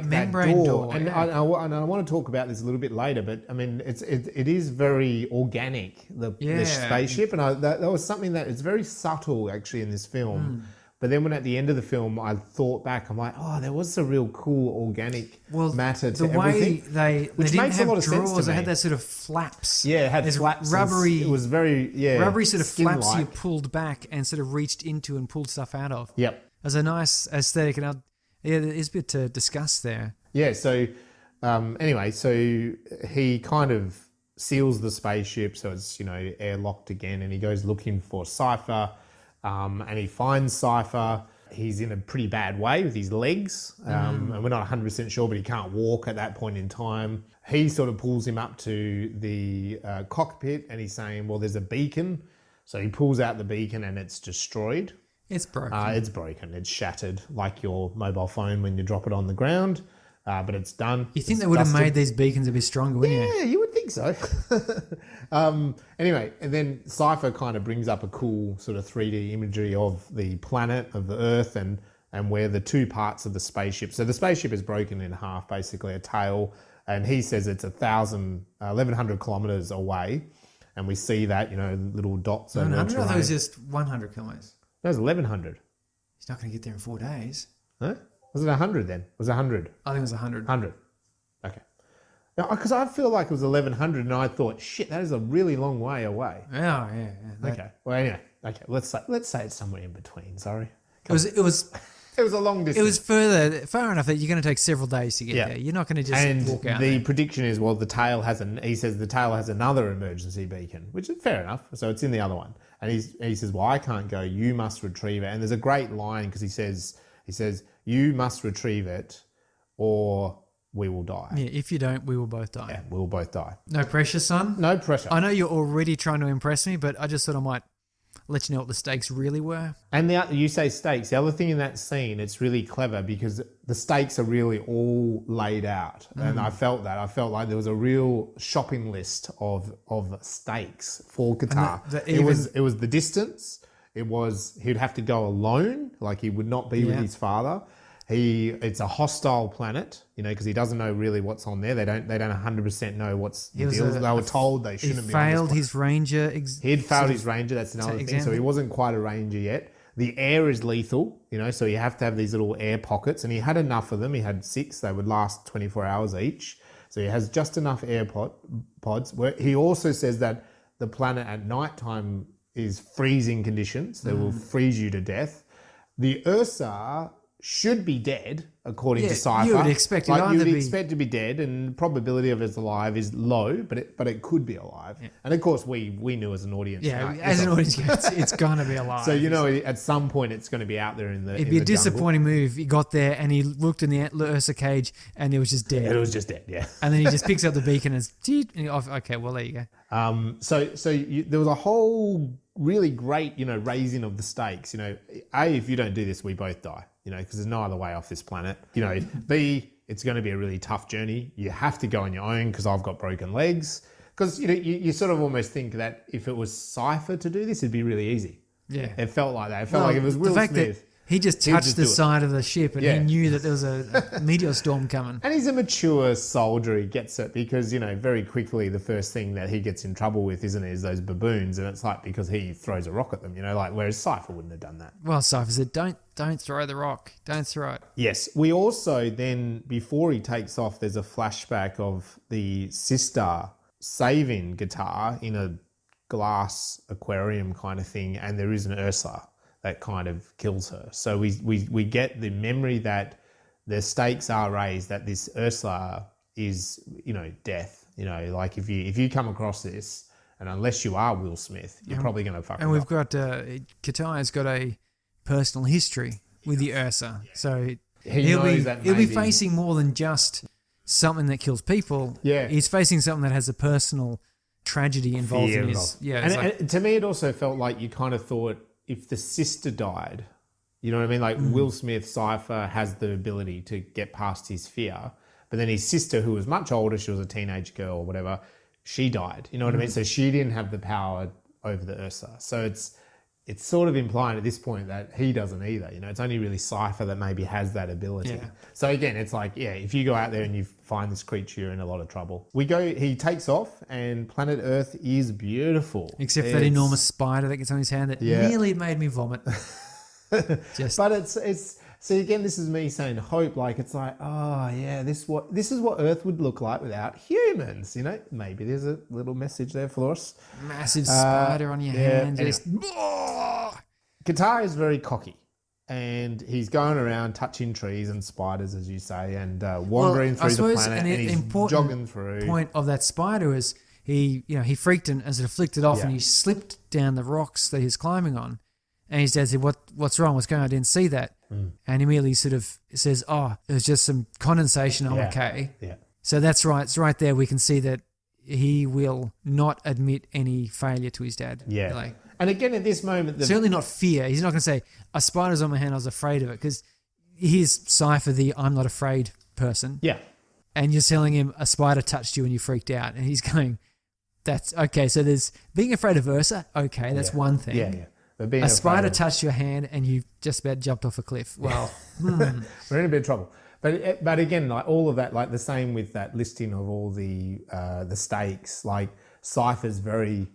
membrane door. And yeah. I want to talk about this a little bit later, but I mean, it is very organic, the spaceship, and that was something that is very subtle actually in this film. But then when at the end of the film, I thought back, I'm like, oh, there was a real cool organic matter to everything. The way which they makes didn't a lot have of sense to drawers, me. they had that sort of flaps. Yeah, it had flaps. Rubbery. It was very, rubbery sort of flaps you skin-like. pulled back and sort of reached into and pulled stuff out of. Yep. As a nice aesthetic, and there's a bit to discuss there. Yeah, so anyway, so he kind of seals the spaceship so it's, airlocked again, and he goes looking for Cypher, and he finds Cypher. He's in a pretty bad way with his legs, and we're not 100% sure, but he can't walk at that point in time. He sort of pulls him up to the cockpit, and he's saying, well, there's a beacon. So he pulls out the beacon and it's destroyed. It's broken. It's broken. It's shattered like your mobile phone when you drop it on the ground. But it's done. You think they would have made these beacons a bit stronger, wouldn't you? Yeah, you would think so. Anyway, and then Cypher kind of brings up a cool sort of 3D imagery of the planet, of the Earth, and where the two parts of the spaceship. So the spaceship is broken in half, basically a tail, and he says it's 1,100 kilometers away. And we see that, little dots over the terrain. I thought it was just 100 kilometers. No, it was 1,100. He's not going to get there in 4 days. Huh? Was it 100 then? It was 100. I think it was 100. 100. Okay. Now, because I feel like it was 1,100, and I thought, shit, that is a really long way away. Yeah. Okay. Well, anyway. Okay. Let's say it's somewhere in between. Sorry. It was It was a long distance. It was far enough that you're going to take several days to get there. You're not going to just walk out. The prediction is, well, he says the tail has another emergency beacon, which is fair enough. So it's in the other one. And he says, well, I can't go. You must retrieve it. And there's a great line because he says, you must retrieve it or we will die. Yeah, if you don't, we will both die. Yeah, we will both die. No pressure, son. No pressure. I know you're already trying to impress me, but I just thought let you know what the stakes really were. And you say stakes. The other thing in that scene, it's really clever because the stakes are really all laid out. And I felt that. I felt like there was a real shopping list of stakes for Kitai. It was the distance. It was he'd have to go alone, like he would not be with his father. It's a hostile planet, because he doesn't know really what's on there. They don't 100% know what's the deal. They were told they shouldn't be on this planet. His ranger. He had failed his ranger. That's another thing. So he wasn't quite a ranger yet. The air is lethal, so you have to have these little air pockets, and he had enough of them. He had 6. They would last 24 hours each. So he has just enough air pods. Where he also says that the planet at nighttime is freezing conditions. They will freeze you to death. The Ursa should be dead, according to Cypher. You would expect it you would expect to be dead, and probability of it's alive is low, but it could be alive. Yeah. And of course, we knew as an audience. As an audience, it's going to be alive. So at some point, it's going to be out there in the. It'd be a disappointing move. He got there and he looked in the Ursa cage, and it was just dead. It was just dead, yeah. And then he just picks up the beacon and okay, well there you go. There was a whole really great, raising of the stakes. If you don't do this, we both die. Because there's no other way off this planet. B, it's going to be a really tough journey. You have to go on your own because I've got broken legs. Because, you sort of almost think that if it was Cypher to do this, it'd be really easy. Yeah. It felt like that. It felt like it was Will Smith. He just touched the side of the ship and he knew that there was a meteor storm coming. And he's a mature soldier. He gets it because, very quickly the first thing that he gets in trouble with, is those baboons. And it's like because he throws a rock at them, whereas Cypher wouldn't have done that. Well, Cypher said, don't throw the rock. Don't throw it. Yes. We also then, before he takes off, there's a flashback of the sister saving Kitai in a glass aquarium kind of thing. And there is an Ursa that kind of kills her. So we get the memory that the stakes are raised, that this Ursa is, death. Like if you come across this, and unless you are Will Smith, you're probably going to fuck And we've got, Kitai's got a personal history with the Ursa. So he'll be facing more than just something that kills people. Yeah. He's facing something that has a personal tragedy involved in his... Yeah. And to me, it also felt like you kind of thought, if the sister died, you know what I mean? Like Will Smith, Cypher has the ability to get past his fear. But then his sister, who was much older, she was a teenage girl or whatever, she died. You know what I mean? So she didn't have the power over the Ursa. So it's sort of implying at this point that he doesn't either. It's only really Cypher that maybe has that ability. Yeah. So again, it's like, if you go out there and you find this creature, you're in a lot of trouble. He takes off and planet Earth is beautiful. Except for that enormous spider that gets on his hand that nearly made me vomit. But it's see, again, this is me saying hope. Like, it's like, this is what Earth would look like without humans. Maybe there's a little message there for us. Massive spider on your hand. Anyway. Kitai is very cocky, and he's going around touching trees and spiders, as you say, and wandering through the planet. And he's jogging through. The point of that spider is he freaked and sort of flicked it off, and he slipped down the rocks that he's climbing on. And his dad said, "What's wrong? What's going on? I didn't see that." And immediately sort of says, it was just some condensation. I'm okay. Yeah. So that's right. It's right there. We can see that he will not admit any failure to his dad. Yeah. And again, at this moment... certainly not fear. He's not going to say, a spider's on my hand, I was afraid of it. Because he's Cypher, the I'm not afraid person. Yeah. And you're telling him a spider touched you and you freaked out. And he's going, that's okay. So there's being afraid of Ursa. Okay, that's one thing. Yeah. A spider touched your hand and you just about jumped off a cliff. Well, we're in a bit of trouble. But again, like all of that, like the same with that listing of all the stakes, like Cypher's very,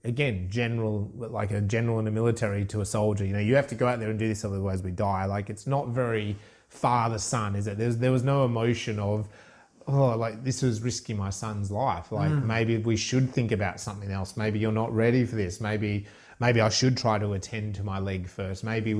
again, general, like a general in the military to a soldier. You have to go out there and do this, otherwise we die. Like, it's not very father-son, is it? There was no emotion of, like this was risking my son's life. Like maybe we should think about something else. Maybe you're not ready for this. Maybe I should try to attend to my leg first. Maybe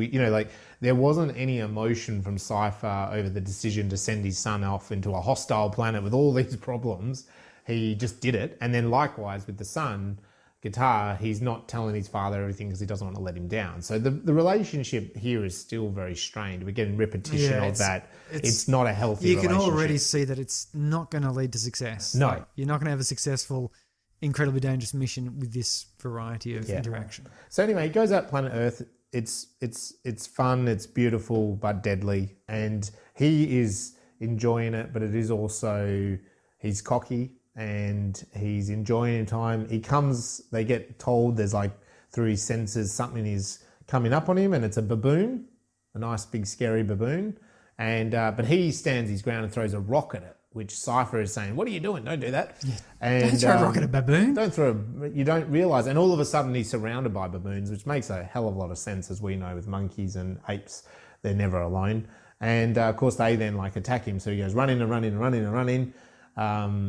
there wasn't any emotion from Cypher over the decision to send his son off into a hostile planet with all these problems. He just did it. And then likewise with the son, Kitai, he's not telling his father everything because he doesn't want to let him down. So the relationship here is still very strained. We're getting repetition of that. It's not a healthy relationship. You can already see that it's not going to lead to success. No. You're not going to have a successful incredibly dangerous mission with this variety of interaction. So anyway, he goes out planet Earth. It's fun, it's beautiful, but deadly. And he is enjoying it, but it is also, he's cocky and he's enjoying time. They get told there's like, through his senses, something is coming up on him, and it's a baboon, a nice big scary baboon. And but he stands his ground and throws a rock at it, which Cypher is saying, "What are you doing? Don't do that." Yeah. And, don't throw a rock at a baboon. You don't realise. And all of a sudden he's surrounded by baboons, which makes a hell of a lot of sense, as we know with monkeys and apes. They're never alone. And of course they then like attack him. So he goes running and running and running and running.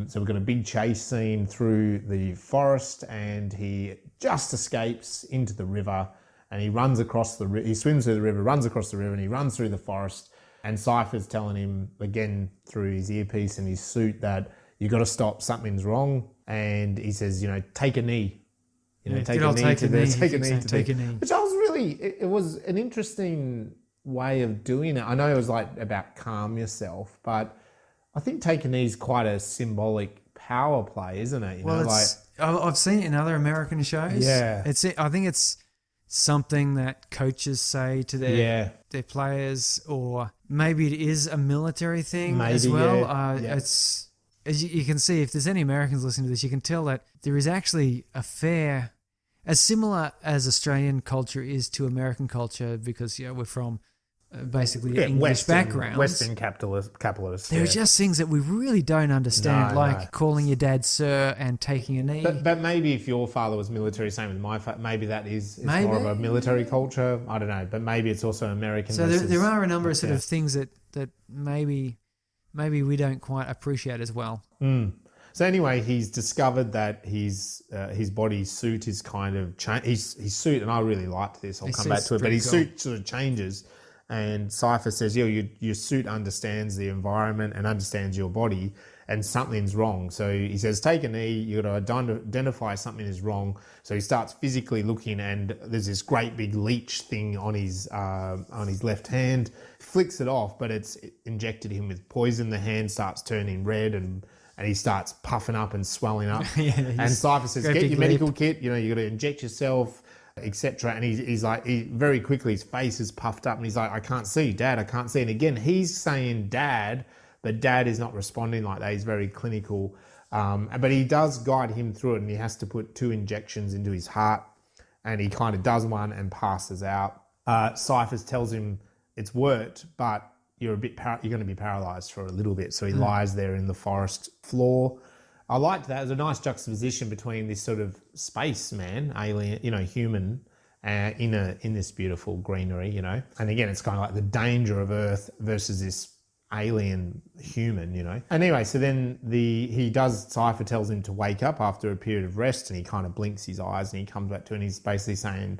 So we've got a big chase scene through the forest, and he just escapes into the river, and he runs across the river. He swims through the river, runs across the river, and he runs through the forest. And Cypher's telling him again through his earpiece and his suit that you got to stop, something's wrong. And he says, take a knee. Take a knee to this, take a knee. Which I was really, it was an interesting way of doing it. I know it was like about calm yourself, but I think take a knee is quite a symbolic power play, isn't it? I've seen it in other American shows. Yeah. I think it's something that coaches say to their players, or maybe it is a military thing as well. It's, as you can see, if there's any Americans listening to this, you can tell that there is actually as similar as Australian culture is to American culture, because we're from basically English backgrounds. Western capitalists. There are just things that we really don't understand, calling your dad sir and taking a knee. But maybe if your father was military, same with my father, maybe that is more of a military culture. I don't know, but maybe it's also American. So there are a number of sort of things that maybe we don't quite appreciate as well. So anyway, he's discovered that his body suit is kind of his suit, and I really liked this. I'll come back to it, but his suit sort of changes. And Cypher says, your suit understands the environment and understands your body, and something's wrong. So he says, take a knee, you got to identify something is wrong. So he starts physically looking, and there's this great big leech thing on his left hand. Flicks it off, but it's injected him with poison. The hand starts turning red, and he starts puffing up and swelling up. And Cypher says, get your medical kit, you got to inject yourself, etc. And he's like, very quickly his face is puffed up, and he's like, I can't see, Dad, I can't see. And again, he's saying Dad, but Dad is not responding like that. He's very clinical, but he does guide him through it, and he has to put 2 injections into his heart, and he kind of does one and passes out. Cypher tells him it's worked, but you're going to be paralyzed for a little bit. So he lies there in the forest floor. I liked that. There's a nice juxtaposition between this sort of spaceman, alien, human, in this beautiful greenery, And again, it's kind of like the danger of Earth versus this alien human, Anyway, so then Cypher tells him to wake up after a period of rest, and he kind of blinks his eyes, and he comes back to it, and he's basically saying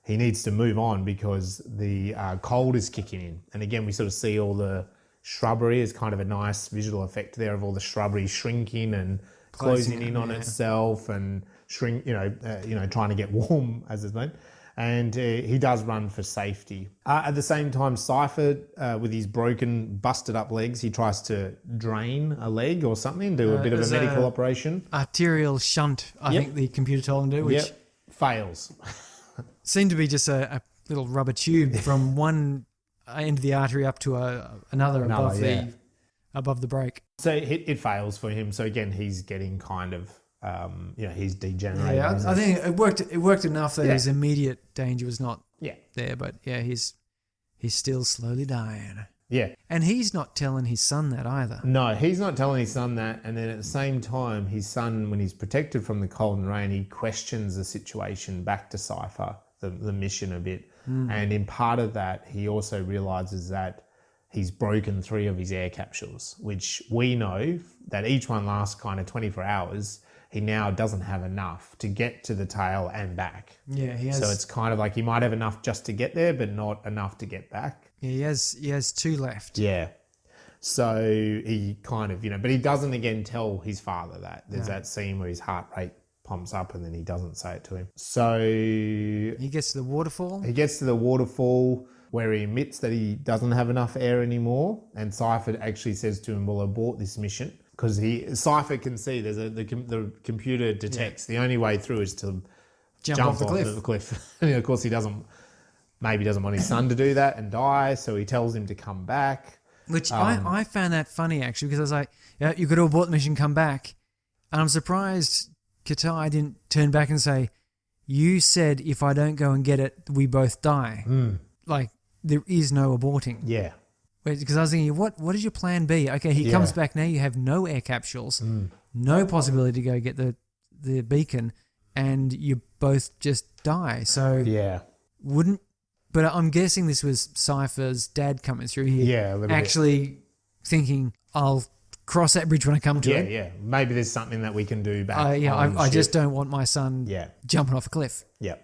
he needs to move on because the cold is kicking in. And again, we sort of see all the shrubbery is kind of a nice visual effect there of all the shrubbery shrinking and closing in on itself and trying to get warm as it's meant. And he does run for safety. At the same time, Cypher, with his busted up legs, he tries to drain a leg or something, do a bit of a medical operation. Arterial shunt, I think the computer told him to do, which fails. Seemed to be just a little rubber tube from one end of the artery up to another above the break. So it fails for him. So again, he's getting kind of, he's degenerating. Yeah, I think it worked enough that his immediate danger was not there. But he's still slowly dying. Yeah. And he's not telling his son that either. No, he's not telling his son that. And then at the same time, his son, when he's protected from the cold and rain, he questions the situation back to Cypher, the mission a bit. And in part of that, he also realizes that he's broken 3 of his air capsules, which we know that each one lasts kind of 24 hours. He now doesn't have enough to get to the tail and back. Yeah, he has. So it's kind of like he might have enough just to get there, but not enough to get back. Yeah, he has 2 left. Yeah. So he kind of, but he doesn't again tell his father that. There's that scene where his heart rate pumps up and then he doesn't say it to him. So he gets to the waterfall. He gets to the waterfall where he admits that he doesn't have enough air anymore. And Cypher actually says to him, well, abort this mission. because Cypher can see the computer detects the only way through is to jump off the cliff. And of course, he doesn't want his son to do that and die, so he tells him to come back. Which I found that funny, actually, because I was like, yeah, you've got to abort the mission, come back. And I'm surprised Kitai didn't turn back and say, you said if I don't go and get it, we both die. Like, there is no aborting. Yeah. Because I was thinking, what is your plan B? Okay, he comes back now, you have no air capsules, no possibility to go get the beacon, and you both just die. So but I'm guessing this was Cypher's dad coming through here. Yeah, a little actually thinking, I'll cross that bridge when I come to it. Yeah. Maybe there's something that we can do back. I just don't want my son jumping off a cliff. Yeah.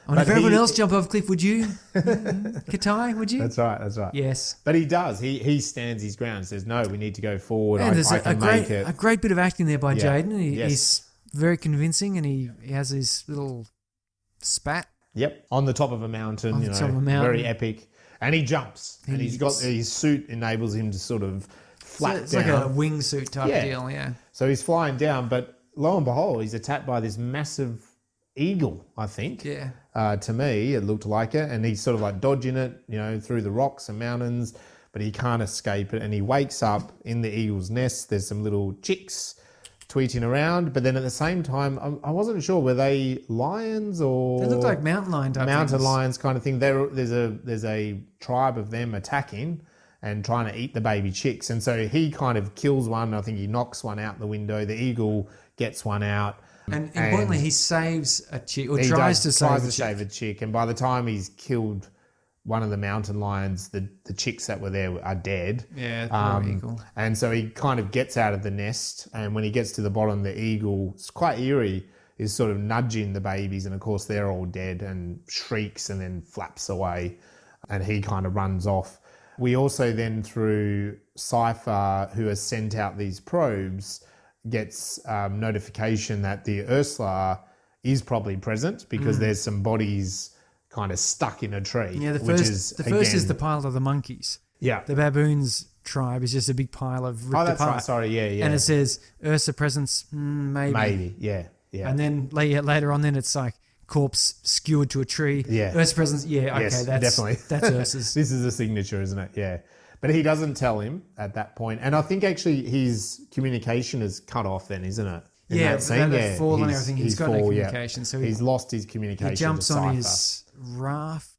I mean, if everyone else jumped off a cliff, would you? Kitai, would you? That's right. Yes. But he does. He stands his ground and says, no, we need to go forward. And there's I can make it. A great bit of acting there by Jaden. He's very convincing, and he has his little spat. Yep. On the top of a mountain, very epic. And he jumps. And he's got his suit enables him to sort of flap down. It's like a wingsuit type deal, yeah. So he's flying down, but lo and behold, he's attacked by this massive eagle, I think. Yeah. To me, it looked like it. And he's sort of like dodging it, through the rocks and mountains, but he can't escape it. And he wakes up in the eagle's nest. There's some little chicks tweeting around, but then at the same time, I wasn't sure, were they lions or... They look like mountain lion type mountain things. Lions kind of thing. There's a tribe of them attacking and trying to eat the baby chicks. And so he kind of kills one. I think he knocks one out the window. The eagle gets one out. And importantly, he saves a chick, or tries to save a chick. And by the time he's killed one of the mountain lions, the chicks that were there are dead. Yeah, poor eagle. And so he kind of gets out of the nest. And when he gets to the bottom, the eagle, it's quite eerie, is sort of nudging the babies. And of course, they're all dead, and shrieks and then flaps away. And he kind of runs off. We also then, through Cypher, who has sent out these probes, gets notification that the Ursa is probably present because there's some bodies kind of stuck in a tree. Yeah, the first is the pile of the monkeys. Yeah. The baboons tribe is just a big pile of ripped apart. Right. Sorry, yeah. And it says Ursa presence, maybe. Maybe, yeah. And then later on, then it's like corpse skewered to a tree. Yeah. Ursa presence, yes, definitely. That's Ursa's. This is a signature, isn't it? Yeah. But he doesn't tell him at that point. And I think actually his communication is cut off then, isn't it? In that scene? That fall and everything. He's got no communication. So he's lost his communication. He jumps on his raft.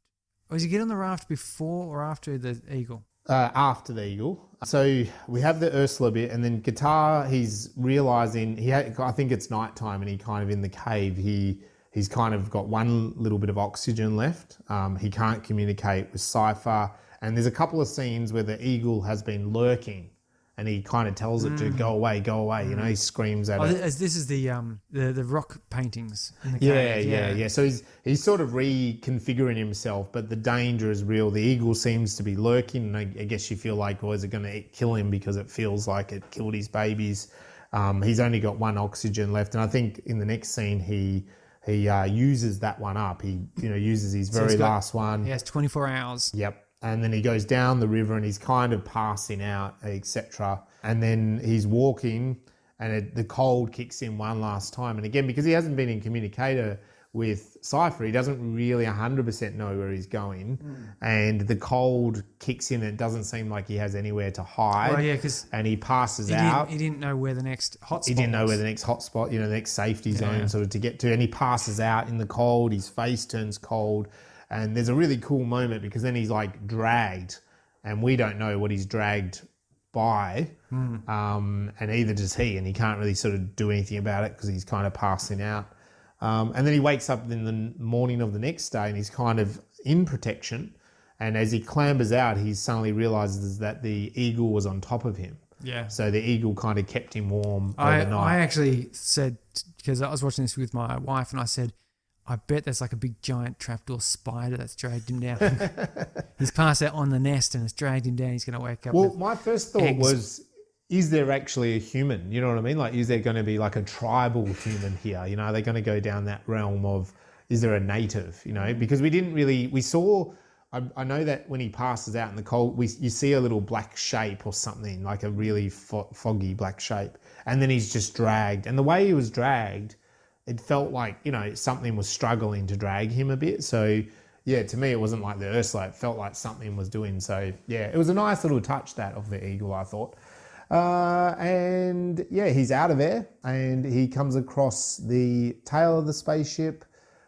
Or does he get on the raft before or after the eagle? After the eagle. So we have the Ursula bit, and then Guitar, he's realising, I think it's nighttime, and he kind of in the cave, he's kind of got one little bit of oxygen left. He can't communicate with Cypher. And there's a couple of scenes where the eagle has been lurking, and he kind of tells it to go away. He screams at it. This is the rock paintings in the cave. Yeah. So he's sort of reconfiguring himself, but the danger is real. The eagle seems to be lurking, and I guess you feel like, is it going to kill him because it feels like it killed his babies? He's only got one oxygen left, and I think in the next scene he uses that one up. He uses his last one. He has 24 hours. Yep. And then he goes down the river and he's kind of passing out, etc. And then he's walking and the cold kicks in one last time. And again, because he hasn't been in communicator with Cypher, he doesn't really 100% know where he's going. And the cold kicks in and it doesn't seem like he has anywhere to hide. Well, yeah, because and he passes out. He didn't know where the next hotspot He didn't know where the next hotspot, the next safety zone sort of to get to. And he passes out in the cold. His face turns cold. And there's a really cool moment because then he's like dragged and we don't know what he's dragged by. And either does he, and he can't really sort of do anything about it because he's kind of passing out. And then he wakes up in the morning of the next day and he's kind of in protection. And as he clambers out, he suddenly realizes that the eagle was on top of him. Yeah. So the eagle kind of kept him warm overnight. I actually said, because I was watching this with my wife and I said, I bet there's like a big giant trapdoor spider that's dragged him down. He's passed out on the nest and it's dragged him down. He's going to wake up. Well, my first thought was, is there actually a human? You know what I mean? Like, is there going to be like a tribal human here? Are they going to go down that realm of, is there a native? Because we saw I know that when he passes out in the cold, you see a little black shape or something, like a really foggy black shape. And then he's just dragged. And the way he was dragged, it felt like, something was struggling to drag him a bit. So, yeah, to me, it wasn't like the Ursa. It felt like something was doing. So, yeah, it was a nice little touch, that, of the eagle, I thought. And, yeah, he's out of there. And he comes across the tail of the spaceship,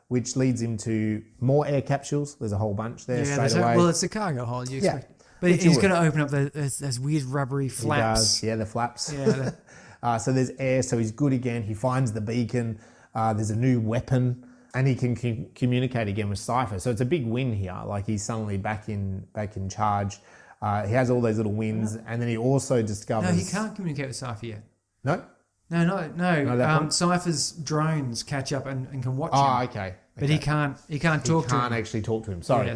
which leads him to more air capsules. There's a whole bunch there straight away. Well, it's a cargo hold, you expect. But he's going to open up those weird rubbery flaps. He does. Yeah, the flaps. Yeah. So there's air, so he's good again. He finds the beacon. There's a new weapon, and he can communicate again with Cypher. So it's a big win here. Like, he's suddenly back in charge. He has all those little wins, and then he also discovers... No, he can't communicate with Cypher yet. No? No. Cypher's drones catch up and can watch him. Oh, okay. But he can't talk to him. He can't actually talk to him. Sorry. Yeah,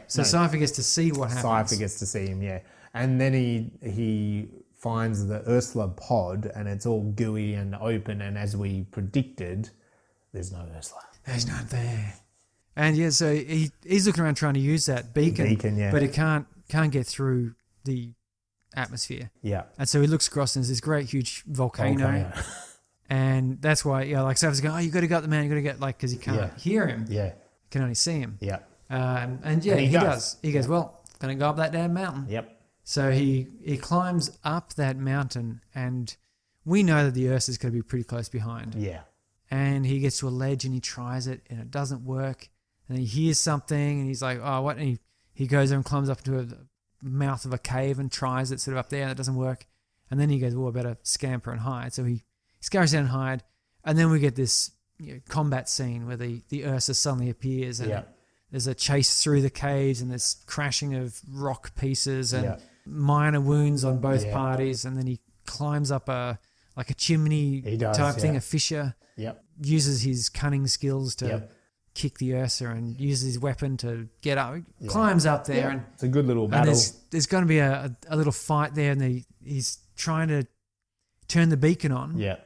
so Cypher gets to see what happens. Cypher gets to see him, yeah. And then he finds the Ursula pod, and it's all gooey and open, and as we predicted, there's no Ursula. There's none there. And yeah, so he's looking around trying to use that beacon, yeah. But it can't get through the atmosphere. Yeah. And so he looks across and there's this great huge volcano. And that's why, like Cypher's going, you got to go up the man, you got to get, because he can't hear him. Yeah. You can only see him. Yeah. And he does. He goes, well, going to go up that damn mountain. Yep. So he climbs up that mountain, and we know that the Ursa's going to be pretty close behind. Yeah. And he gets to a ledge and he tries it and it doesn't work. And he hears something and he's like, oh, what? And he goes there and climbs up into the mouth of a cave and tries it sort of up there, and it doesn't work. And then he goes, well, I better scamper and hide. So he scurries down and hide. And then we get this combat scene where the Ursa suddenly appears, and there's a chase through the caves, and there's crashing of rock pieces and minor wounds on both parties. And then he climbs up a chimney type thing, a fissure. Yep. Uses his cunning skills to kick the Ursa and uses his weapon to get up. Climbs up there. And it's a good little battle. And there's going to be a little fight there, and he's trying to turn the beacon on. Yeah.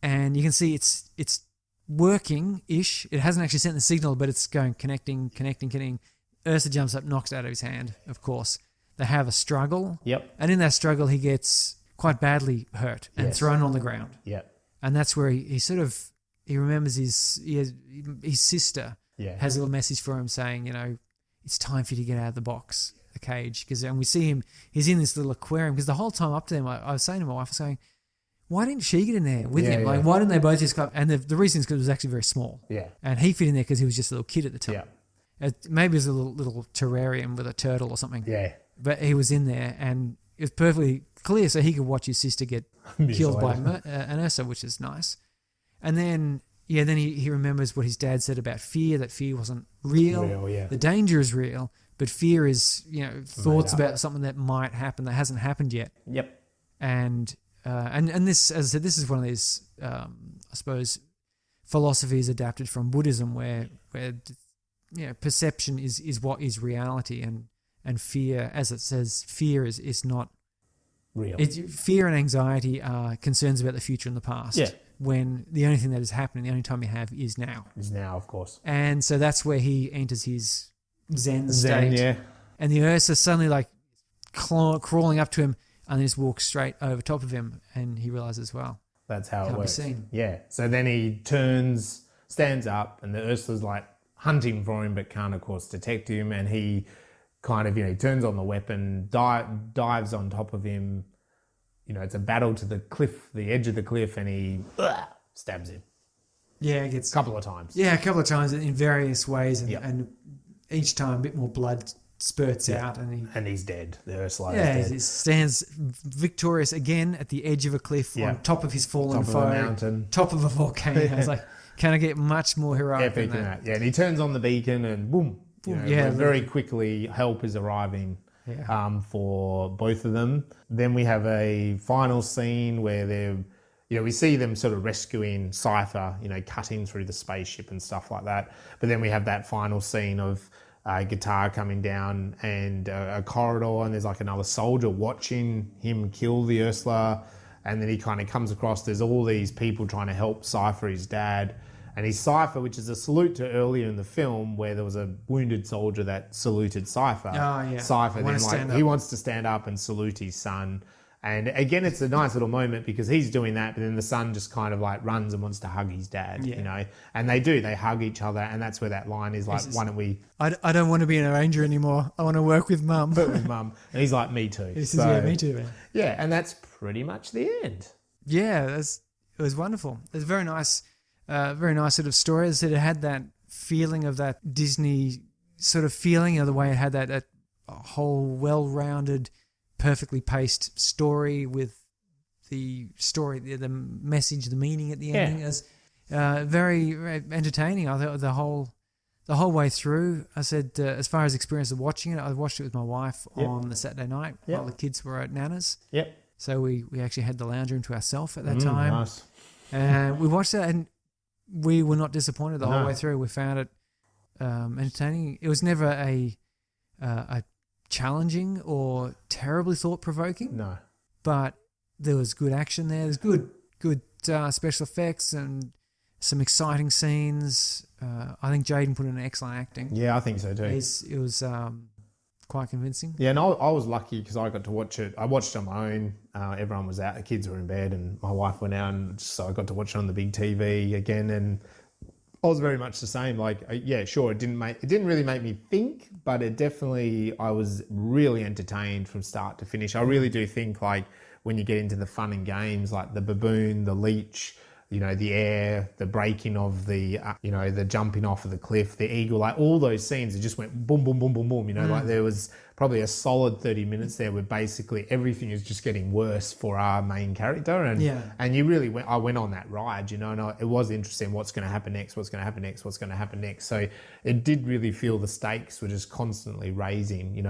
And you can see it's working-ish. It hasn't actually sent the signal, but it's going connecting. Ursa jumps up, knocks it out of his hand, of course. They have a struggle. Yep. And in that struggle, he gets quite badly hurt and thrown on the ground. Yep. And that's where he remembers his sister has a little message for him saying, it's time for you to get out of the box, the cage. And we see him, he's in this little aquarium, because the whole time up to them, I was saying to my wife, why didn't she get in there with him? Why didn't they both just come? And the reason is because it was actually very small. Yeah. And he fit in there because he was just a little kid at the time. Yeah. Maybe it was a little terrarium with a turtle or something. Yeah. But he was in there, and it was perfectly clear so he could watch his sister get killed by an Ursa, which is nice. And then he remembers what his dad said about fear, that fear wasn't real. The danger is real, but fear is, thoughts about something that might happen that hasn't happened yet. Yep. And this, as I said, this is one of these, I suppose, philosophies adapted from Buddhism, where perception is what is reality, and fear, as it says, fear is not real. Fear and anxiety are concerns about the future and the past. Yeah. When the only thing that is happening, the only time you have is now. Is now, of course. And so that's where he enters his Zen state. Yeah. And the Ursa suddenly crawling up to him, and then just walks straight over top of him, and he realizes, well, that's how it works. Can't be seen. Yeah. So then he stands up, and the Ursa's hunting for him, but can't, of course, detect him. And he kind of, he turns on the weapon, dives on top of him. It's a battle to the cliff, the edge of the cliff, and he stabs him. Yeah, it gets a couple of times. Yeah, a couple of times in various ways, and each time a bit more blood spurts out, and he's dead. The Ursula is dead. He stands victorious again at the edge of a cliff, on top of his fallen foe, top of a mountain, top of a volcano. It's can I get much more heroic than that? Yeah, and he turns on the beacon, and boom. Very quickly, help is arriving. Yeah. For both of them. Then we have a final scene where we see them sort of rescuing Cypher, cutting through the spaceship and stuff like that. But then we have that final scene of a guitar coming down and a corridor, and there's another soldier watching him kill the Ursula. And then he kind of comes across, there's all these people trying to help Cypher, his dad. And his Cypher, which is a salute to earlier in the film where there was a wounded soldier that saluted Cypher. Oh, yeah. Cypher then he wants to stand up and salute his son. And again, it's a nice little moment because he's doing that, but then the son just kind of like runs and wants to hug his dad, you know. And they hug each other, and that's where that line is like, why don't we... I don't want to be an arranger anymore. I want to work with Mum. And he's like, me too. He says, yeah, me too, man. Yeah, and that's pretty much the end. Yeah, it was wonderful. It was a very nice sort of story. As I said, it had that feeling of that Disney sort of feeling, the way it had that whole well-rounded, perfectly paced story with the message, the meaning at the ending. It was very, very entertaining. I thought the whole way through. I said, as far as experience of watching it, I watched it with my wife on the Saturday night while the kids were at Nana's. Yep. So we actually had the lounge room to ourselves at that time. Nice. And we watched that, and we were not disappointed the whole way through. We found it entertaining. It was never a challenging or terribly thought-provoking. No. But there was good action there. There's good special effects and some exciting scenes. I think Jaden put in excellent acting. Yeah, I think so too. It was quite convincing. Yeah, and I was lucky because I got to watch it. I watched it on my own. Everyone was out. The kids were in bed and my wife went out, and so I got to watch it on the big TV again, and I was very much the same. Like, sure, it didn't really make me think, but I was really entertained from start to finish. I really do think, like, when you get into the fun and games, like the baboon, the leech, the air, the breaking of the jumping off of the cliff, the eagle, like all those scenes, it just went boom, boom, boom, boom, boom. Like there was probably a solid 30 minutes there where basically everything is just getting worse for our main character. And you really I went on that ride, and it was interesting what's going to happen next, what's going to happen next, what's going to happen next. So it did really feel the stakes were just constantly raising,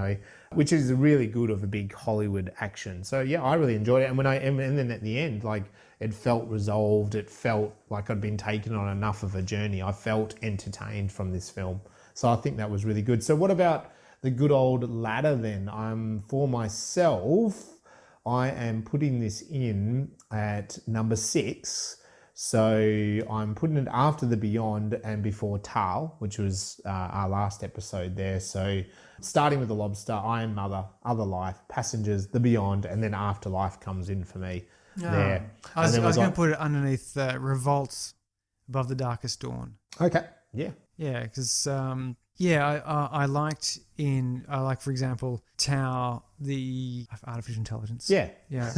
which is really good of a big Hollywood action. So yeah, I really enjoyed it. And then at the end, like, it felt resolved. It felt like I'd been taken on enough of a journey. I felt entertained from this film. So I think that was really good. So what about the good old ladder then? For myself, I am putting this in at number 6. So I'm putting it after The Beyond and before Tal, which was our last episode there. So starting with The Lobster, I Am Mother, Other Life, Passengers, The Beyond, and then Afterlife comes in for me. There. I was going to put it underneath Revolt, Above the Darkest Dawn. Okay. Yeah. Yeah, because I liked, for example, Tau, the artificial intelligence. Yeah. Yeah.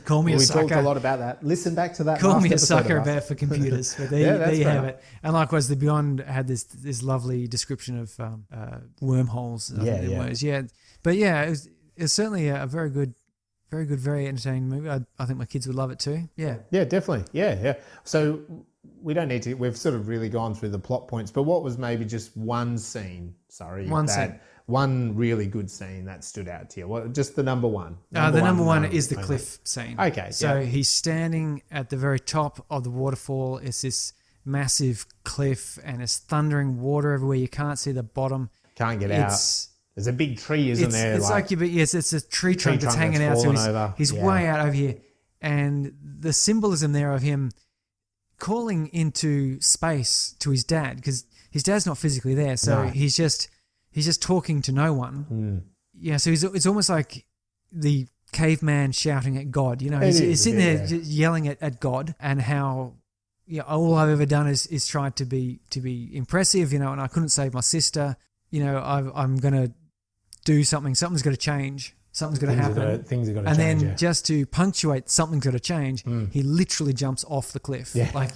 Call me a sucker. We talked a lot about that. Listen back to that. Call me a sucker about for computers. But there you have it. And likewise, The Beyond had this lovely description of wormholes. Yeah. But yeah, it was certainly a very good, very entertaining movie. I think my kids would love it too. Yeah. Yeah, definitely. Yeah. So we don't need to, we've sort of really gone through the plot points, but what was maybe just one scene, one really good scene that stood out to you? What, just the number one? Number one is the cliff scene. Okay. So he's standing at the very top of the waterfall. It's this massive cliff and it's thundering water everywhere. You can't see the bottom. Can't get out. There's a big tree, isn't there? It's a tree trunk that's hanging out. So he's way out over here. And the symbolism there of him calling into space to his dad, because his dad's not physically there. So he's just talking to no one. Yeah. So it's almost like the caveman shouting at God, he's sitting there yelling at God, and how, all I've ever done is tried to be impressive, and I couldn't save my sister. I'm going to do something. Something's got to change. Something's got to happen. Things are going to change. And then just to punctuate something's got to change, he literally jumps off the cliff. Yeah. Like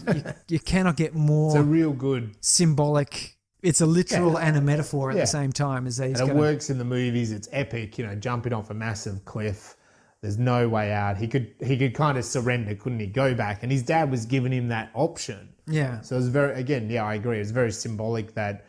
you cannot get more. It's a real good symbolic. It's a literal and a metaphor at the same time. It works in the movies. It's epic. Jumping off a massive cliff. There's no way out. He could kind of surrender, couldn't he? Go back, and his dad was giving him that option. Yeah. So it was I agree. It's very symbolic that.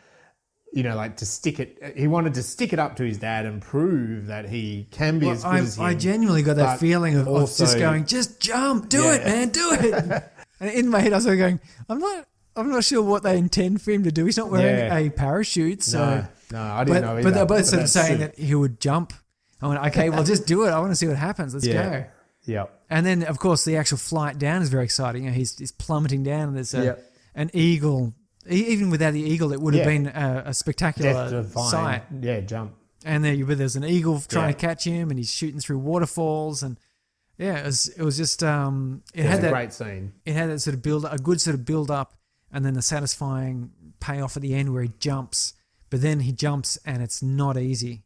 Like to stick it. He wanted to stick it up to his dad and prove that he can be as good as him. I genuinely got that feeling of just going, just jump, do it, man, do it. And in my head, I was going, I'm not sure what they intend for him to do. He's not wearing a parachute, so no, I didn't know either. But they're both sort of saying that he would jump. I went, okay, well, just do it. I want to see what happens. Let's go. Yeah. And then, of course, the actual flight down is very exciting. He's plummeting down, and there's an eagle, even without the eagle, it would have been a spectacular sight. Yeah, jump. And there's an eagle trying to catch him, and he's shooting through waterfalls, and it was just it had that great scene. It had that sort of a good sort of build up, and then the satisfying payoff at the end where he jumps, but then he jumps and it's not easy.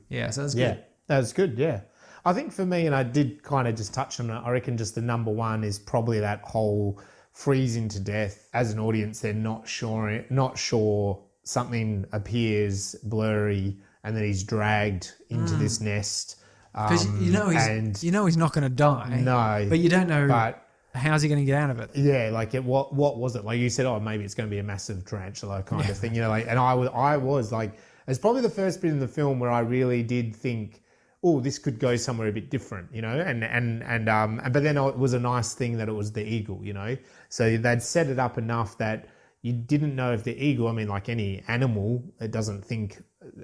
Yeah, so that's good. Yeah, that was good. Yeah, I think for me, and I did kind of just touch on it. I reckon just the number one is probably that whole freezing to death. As an audience, they're not sure something appears blurry, and then he's dragged into this nest. Because he's not going to die. No, but you don't know how's he going to get out of it. Yeah, like what was it? Like you said, maybe it's going to be a massive tarantula kind of thing. You know, like, and I was like, it's probably the first bit in the film where I really did think, oh, this could go somewhere a bit different, you know, but then it was a nice thing that it was the eagle, you know, so they'd set it up enough that you didn't know if the eagle, I mean, like any animal, it doesn't think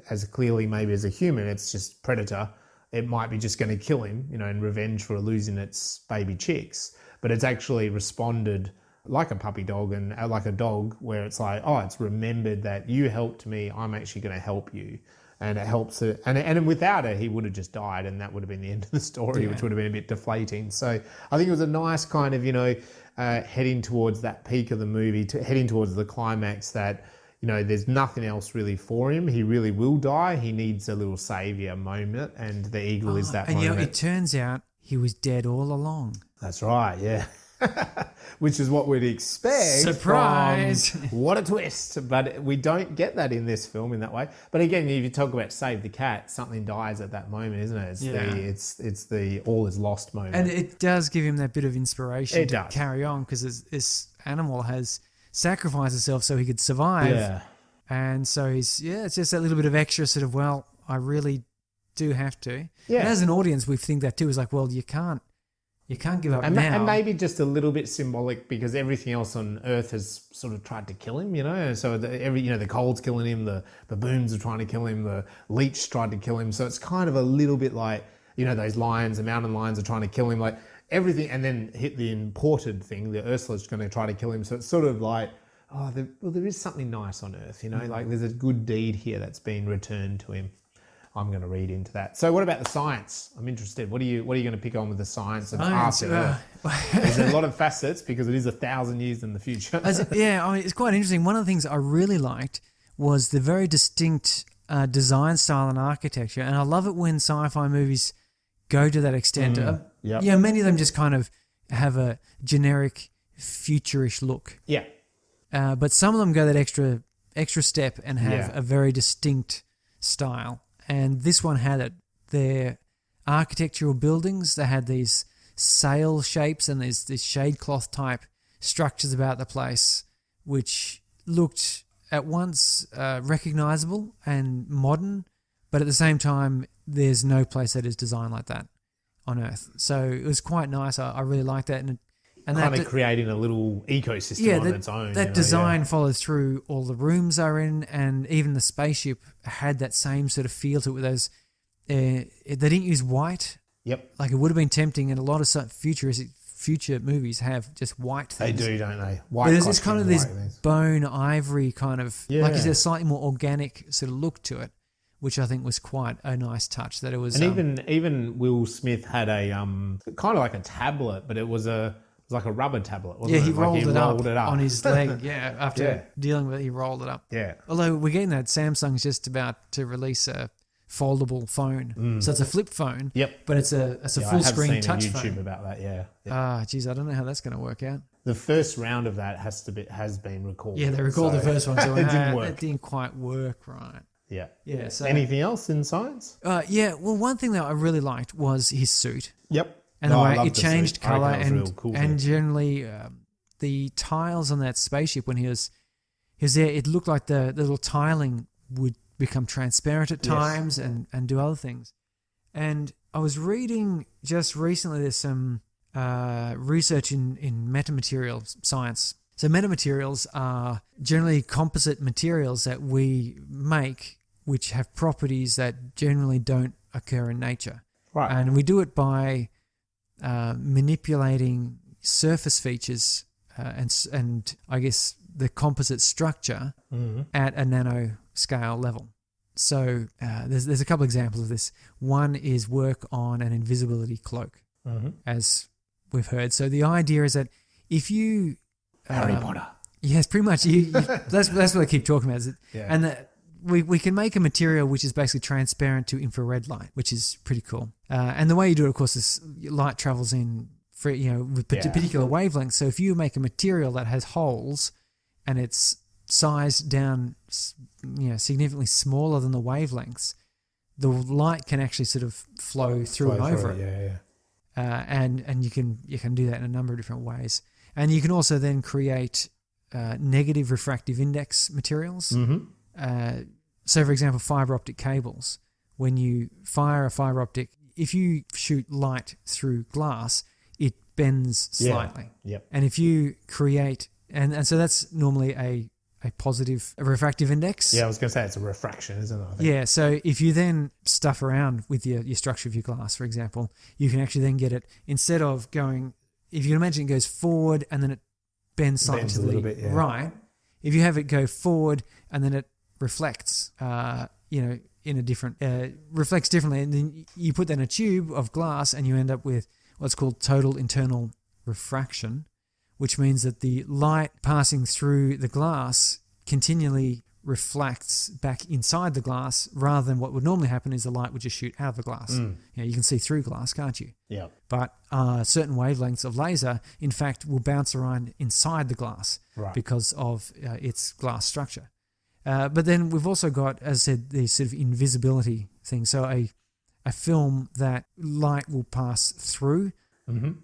as clearly maybe as a human, it's just predator. It might be just going to kill him, you know, in revenge for losing its baby chicks, but it's actually responded like a puppy dog and like a dog where it's like, oh, it's remembered that you helped me, I'm actually going to help you. And it helps it. And without it, he would have just died, and that would have been the end of the story, which would have been a bit deflating. So I think it was a nice kind of, you know, heading towards that peak of the movie, heading towards the climax that, you know, there's nothing else really for him. He really will die. He needs a little saviour moment, and the eagle is that moment. And it turns out he was dead all along. That's right, yeah. Which is what we'd expect. Surprise! What a twist. But we don't get that in this film in that way. But again, if you talk about save the cat, something dies at that moment, isn't it? It's the all is lost moment. And it does give him that bit of inspiration to carry on, because this animal has sacrificed itself so he could survive. Yeah. And so it's just that little bit of extra sort of, well, I really do have to. Yeah. And as an audience, we think that too. It's like, well, you can't give up now. And maybe just a little bit symbolic, because everything else on Earth has sort of tried to kill him, you know. So the cold's killing him, the baboons are trying to kill him, the leech tried to kill him. So it's kind of a little bit like, you know, those lions, the mountain lions are trying to kill him, like everything. And then hit the imported thing, the Ursa's going to try to kill him. So it's sort of like, there is something nice on Earth, you know, like there's a good deed here that's been returned to him. I'm going to read into that. So what about the science? I'm interested. What are you going to pick on with the science of after Earth? There's a lot of facets, because it is 1,000 years in the future. It's quite interesting. One of the things I really liked was the very distinct design style and architecture. And I love it when sci-fi movies go to that extent. Yeah, many of them just kind of have a generic futurish look. Yeah. But some of them go that extra step and have a very distinct style. And this one had it. Their architectural buildings, they had these sail shapes and these shade cloth type structures about the place, which looked at once recognizable and modern, but at the same time, there's no place that is designed like that on Earth. So it was quite nice. I really liked that. And kind of creating a little ecosystem on its own. That design follows through all the rooms they're in, and even the spaceship had that same sort of feel to it with those... they didn't use white. Yep. Like it would have been tempting, and a lot of future movies have just white things. They do, don't they? White. But there's this kind of this bone ivory kind of... like you said, slightly more organic sort of look to it, which I think was quite a nice touch. That it was... And even Will Smith had a kind of like a tablet, but it was like a rubber tablet, wasn't it? He rolled it up on his leg. After dealing with it, he rolled it up. Yeah. Although we're getting that Samsung's just about to release a foldable phone, so it's a flip phone. Yep. But it's a full screen touch phone. I have seen a YouTube about that. Yeah. Geez, I don't know how that's going to work out. The first round of that has been recorded. Yeah, they recorded the first one, so it didn't work. It didn't quite work right. Yeah. Yeah. So anything else in science? Well, one thing that I really liked was his suit. Yep. And the way it changed colour and generally the tiles on that spaceship when he was there, it looked like the little tiling would become transparent at times and do other things. And I was reading just recently, there's some research in metamaterial science. So metamaterials are generally composite materials that we make which have properties that generally don't occur in nature. Right. And we do it by... manipulating surface features and I guess the composite structure at a nanoscale level. So there's a couple examples of this. One is work on an invisibility cloak, as we've heard. So the idea is that if you... Harry Potter. Yes, pretty much. That's what I keep talking about. And we can make a material which is basically transparent to infrared light, which is pretty cool. And the way you do it, of course, is light travels in with particular wavelengths. So if you make a material that has holes and it's sized down, significantly smaller than the wavelengths, the light can actually sort of flow through and over it. And you can do that in a number of different ways. And you can also then create negative refractive index materials. So, for example, fiber optic cables. When you fire a fiber optic, if you shoot light through glass, it bends slightly. And if you create... And so that's normally a positive refractive index. Yeah, I was going to say it's a refraction, isn't it? I think. Yeah, so if you then stuff around with your structure of your glass, for example, you can actually then get it, instead of going... If you can imagine it goes forward and then it bends slightly to the right, if you have it go forward and then it reflects, in a different... reflects differently, and then you put that in a tube of glass and you end up with what's called total internal refraction, which means that the light passing through the glass continually reflects back inside the glass, rather than what would normally happen is the light would just shoot out of the glass. You can see through glass, can't you? Yeah. But certain wavelengths of laser, in fact, will bounce around inside the glass because of its glass structure. But then we've also got, as I said, the sort of invisibility thing. So a film that light will pass through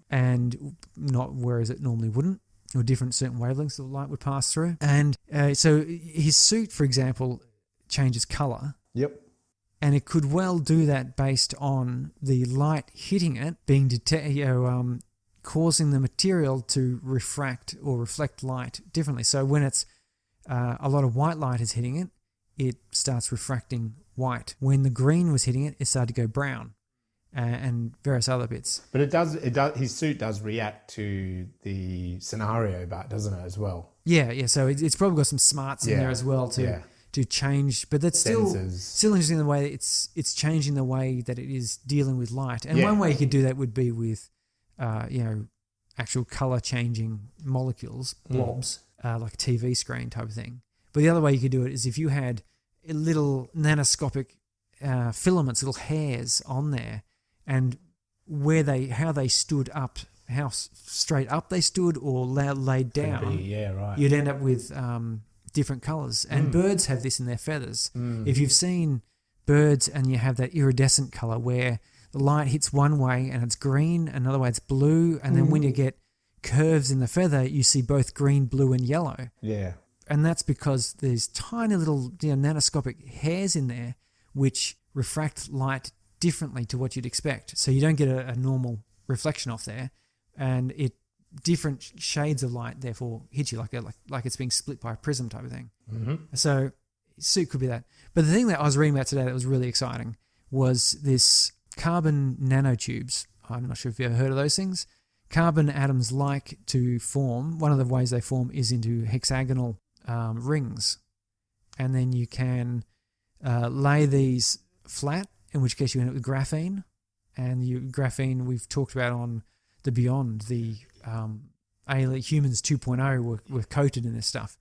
and not, whereas it normally wouldn't, or different certain wavelengths of light would pass through. And so his suit, for example, changes colour. Yep. And it could well do that based on the light hitting it being causing the material to refract or reflect light differently. So when it's a lot of white light is hitting it, it starts refracting white. When the green was hitting it, it started to go brown. And various other bits. But it does. His suit does react to the scenario, doesn't it, as well? Yeah. So it's probably got some smarts in there as well to change. But that's still interesting the way it's changing the way that it is dealing with light. And one way you could do that would be with, actual color changing molecules, blobs, like a TV screen type of thing. But the other way you could do it is if you had little nanoscopic filaments, little hairs on there. And how they stood up, how straight up they stood or laid down, you'd end up with different colours. And birds have this in their feathers. If you've seen birds and you have that iridescent colour where the light hits one way and it's green, another way it's blue, and then when you get curves in the feather, you see both green, blue and yellow. Yeah. And that's because there's tiny little nanoscopic hairs in there which refract light differently to what you'd expect. So you don't get a normal reflection off there, and different shades of light therefore hit you like it's being split by a prism type of thing. So suit could be that. But the thing that I was reading about today that was really exciting was this carbon nanotubes. I'm not sure if you've ever heard of those things. Carbon atoms like to form. One of the ways they form is into hexagonal rings, and then you can lay these flat, in which case you end up with graphene. And graphene we've talked about on the Beyond, the Humans 2.0 were coated in this stuff.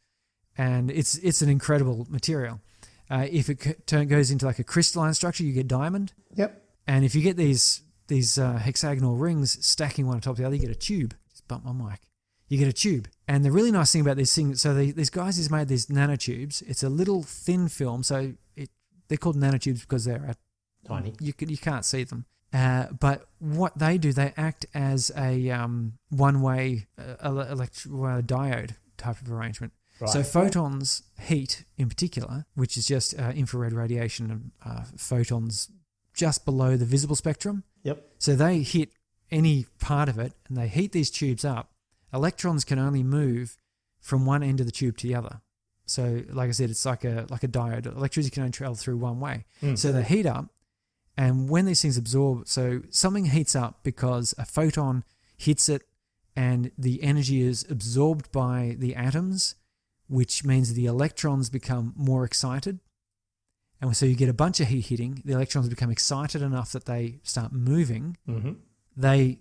And it's an incredible material. If it goes into like a crystalline structure, you get diamond. Yep. And if you get these hexagonal rings stacking one on top of the other, you get a tube. Just bump my mic. You get a tube. And the really nice thing about this thing, so these guys has made these nanotubes. It's a little thin film, so they're called nanotubes because they're tiny. You can't see them. But what they do, they act as a one-way diode type of arrangement. Right. So photons heat in particular, which is just infrared radiation and photons just below the visible spectrum. Yep. So they hit any part of it and they heat these tubes up. Electrons can only move from one end of the tube to the other. So like I said, it's like a diode. Electricity can only travel through one way. So they heat up. And when these things absorb, so something heats up because a photon hits it and the energy is absorbed by the atoms, which means the electrons become more excited. And so you get a bunch of heat hitting. The electrons become excited enough that they start moving. Mm-hmm. They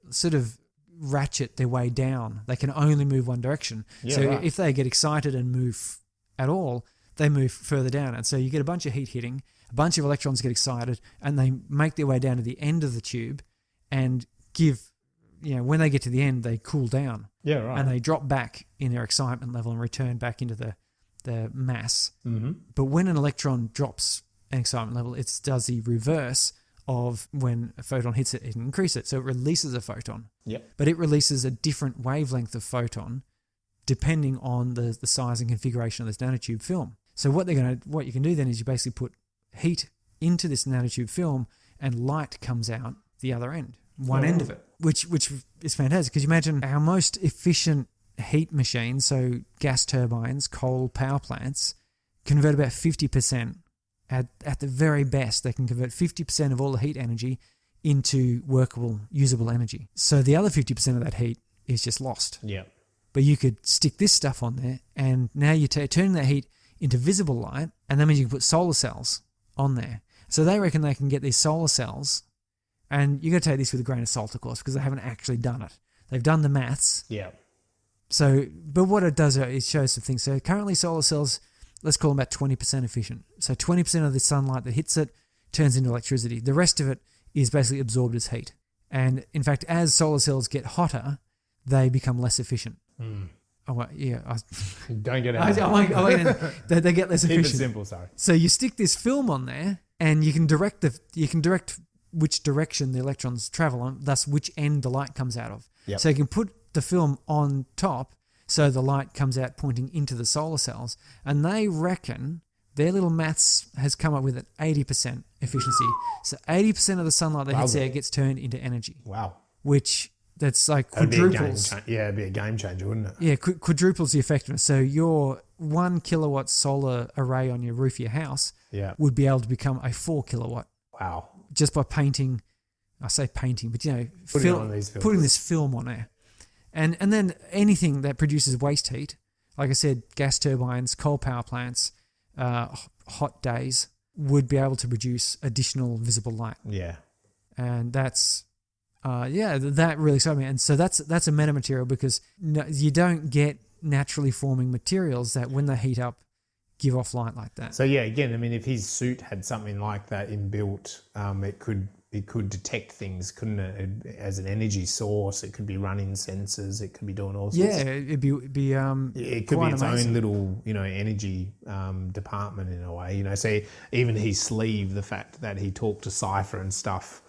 sort of ratchet their way down. They can only move one direction. Yeah, so right. if they get excited and move at all, they move further down. And so you get a bunch of heat hitting, a bunch of electrons get excited, and they make their way down to the end of the tube and when they get to the end, they cool down. Yeah, right. And they drop back in their excitement level and return back into the mass. Mm-hmm. But when an electron drops an excitement level, it does the reverse of when a photon hits it increases it. So it releases a photon. Yep. But it releases a different wavelength of photon depending on the size and configuration of this nanotube film. So what you can do then is you basically put heat into this nanotube film and light comes out the other end, one end of it, which is fantastic because you imagine our most efficient heat machines, so gas turbines, coal power plants, convert about 50%. At the very best, they can convert 50% of all the heat energy into workable, usable energy. So the other 50% of that heat is just lost. Yeah. But you could stick this stuff on there, and now you're turning that heat into visible light, and that means you can put solar cells on there. So they reckon they can get these solar cells, and you got to take this with a grain of salt, of course, because they haven't actually done it. They've done the maths. Yeah. So, but what it does, it shows some things. So currently solar cells, let's call them about 20% efficient. So 20% of the sunlight that hits it turns into electricity. The rest of it is basically absorbed as heat. And in fact, as solar cells get hotter, they become less efficient. Mm. Oh, well, yeah. Don't get it. They get less efficient. Keep it simple, sorry. So you stick this film on there, and you can direct which direction the electrons travel on, thus which end the light comes out of. Yep. So you can put the film on top, so the light comes out pointing into the solar cells, and they reckon their little maths has come up with an 80% efficiency. So 80% of the sunlight that hits there gets turned into energy. Wow. Which that's like quadruples. It'd be a game changer, wouldn't it? Yeah, quadruples the effectiveness. So your 1 kilowatt solar array on your roof of your house would be able to become a 4 kilowatt. Wow. Just by painting, I say painting, but putting this film on there. And then anything that produces waste heat, like I said, gas turbines, coal power plants, hot days, would be able to produce additional visible light. Yeah. And that's, that really excited me. And so that's a metamaterial because you don't get naturally forming materials that when they heat up, give off light like that. So yeah, again, I mean, if his suit had something like that inbuilt, it could detect things, couldn't it? As an energy source, it could be running sensors, it could be doing all sorts. Yeah, it could be its amazing. own little, energy department in a way. So even his sleeve, the fact that he talked to Cypher and stuff,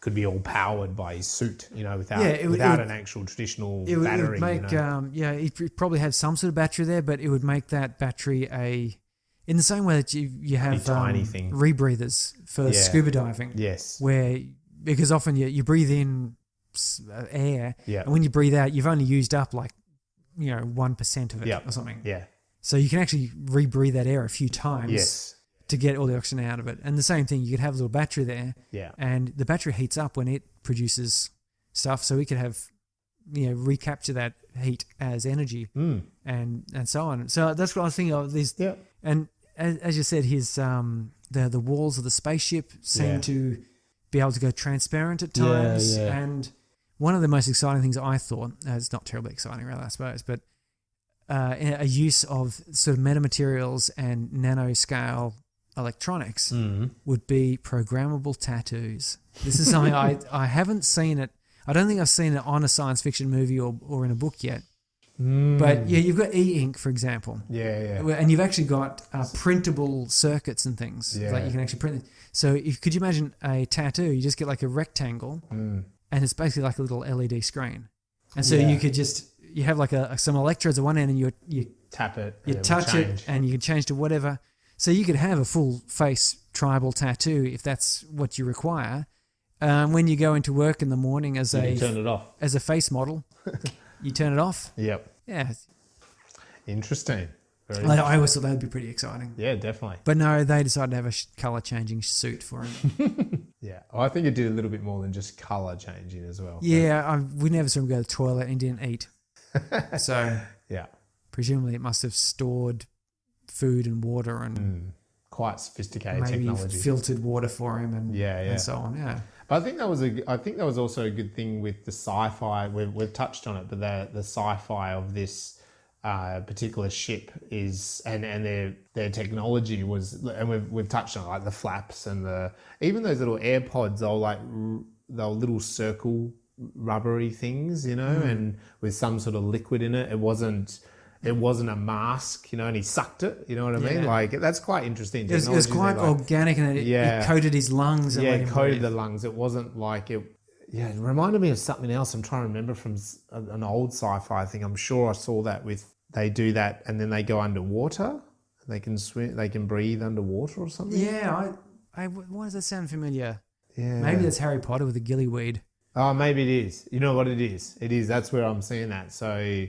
could be all powered by his suit, without an actual traditional battery. It would make, he'd probably have some sort of battery there, but it would make that battery in the same way that you have tiny thing. Rebreathers for scuba diving. Yes. Because often you breathe in air, and when you breathe out, you've only used up 1% of it or something. Yeah. So you can actually rebreathe that air a few times. Yes. To get all the oxygen out of it. And the same thing, you could have a little battery there. Yeah. And the battery heats up when it produces stuff. So we could have, recapture that heat as energy and so on. So that's what I was thinking of. And as you said, his the walls of the spaceship seem to be able to go transparent at times. Yeah. And one of the most exciting things I thought, it's not terribly exciting really, I suppose, but a use of sort of metamaterials and nanoscale electronics would be programmable tattoos. This is something I haven't seen it. I don't think I've seen it on a science fiction movie or in a book yet. But yeah, you've got e-ink, for example. Yeah. And you've actually got printable circuits and things. Yeah. Like you can actually print it. So could you imagine a tattoo? You just get like a rectangle and it's basically like a little LED screen. And so you could you have like some electrodes at one end and you tap it. You touch it and you can change to whatever. So you could have a full face tribal tattoo if that's what you require. When you go into work in the morning you turn it off. As a face model, you turn it off. Yep. Yeah. Interesting. I always thought that would be pretty exciting. Yeah, definitely. But no, they decided to have a colour changing suit for him. Yeah. I think it did a little bit more than just colour changing as well. Yeah, we never saw him go to the toilet and didn't eat. So yeah. presumably it must have stored food and water and quite sophisticated maybe technology. filtered water for him and so on. Yeah. But I think that was also a good thing with the sci-fi. We've touched on it, but the sci-fi of this particular ship is and their technology was, and we've touched on it, like the flaps and even those little AirPods. They were little circle rubbery things, and with some sort of liquid in it. It wasn't a mask, and he sucked it, you know what I mean? Like, that's quite interesting. It was quite organic, and it coated his lungs. And it coated the lungs. It wasn't like it. Yeah, it reminded me of something else. I'm trying to remember from an old sci-fi thing. I'm sure I saw that they do that and then they go underwater. They can swim. They can breathe underwater or something. Yeah, why does that sound familiar? Yeah, maybe that's Harry Potter with the gillyweed. Oh, maybe it is. You know what it is? It is. That's where I'm seeing that. So,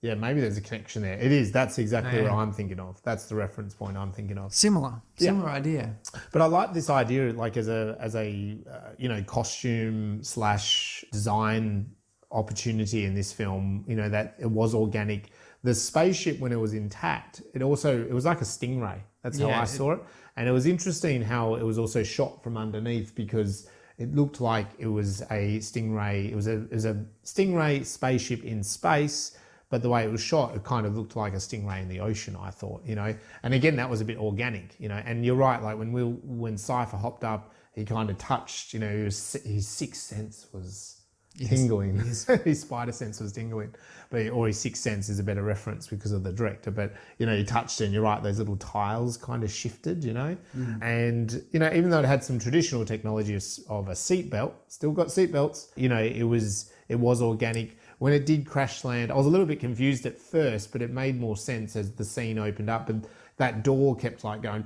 yeah, maybe there's a connection there. It is. That's exactly what I'm thinking of. That's the reference point I'm thinking of. Similar idea. But I like this idea, like as a costume / design opportunity in this film. That it was organic. The spaceship, when it was intact, it was like a stingray. That's how I saw it. And it was interesting how it was also shot from underneath, because it looked like it was a stingray. It was a stingray spaceship in space, but the way it was shot, it kind of looked like a stingray in the ocean, I thought, And again, that was a bit organic, And you're right, like when Cypher hopped up, he kind of touched, his sixth sense was tingling. His spider sense was tingling. Or his sixth sense is a better reference because of the director. But, he touched it, and you're right, those little tiles kind of shifted, And, even though it had some traditional technology of a seatbelt, still got seatbelts, it was organic. When it did crash land, I was a little bit confused at first, but it made more sense as the scene opened up, and that door kept like going,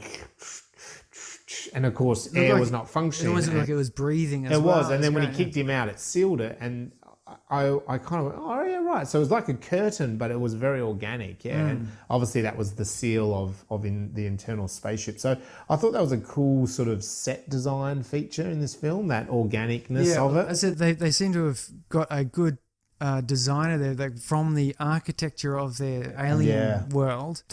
and of course air was not functioning. It wasn't like it was breathing. It was, and then when he kicked him out, it sealed it, and I kind of went, oh yeah, right. So it was like a curtain, but it was very organic, and obviously that was the seal of in the internal spaceship. So I thought that was a cool sort of set design feature in this film, that organicness of it. I said they seem to have got a good designer there, from the architecture of their alien world.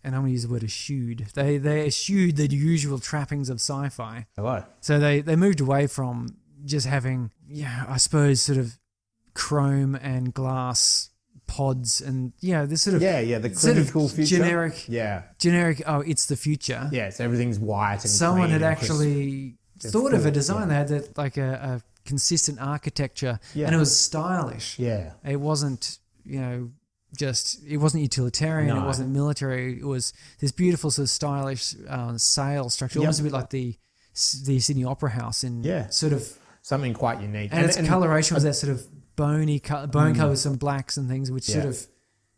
And I'm going to use the word eschewed. They eschewed the usual trappings of sci-fi. Hello. So they moved away from just having, I suppose, sort of chrome and glass pods and this sort of the clinical future. generic. Oh, it's the future. Yes, everything's white. And someone had actually thought of a design. They had like a consistent architecture, and it was stylish. Yeah, it wasn't it wasn't utilitarian. No. It wasn't military. It was this beautiful sort of stylish sail structure, almost a bit like the Sydney Opera House in sort of something quite unique. And its coloration was that sort of bone color with some blacks and things, which sort of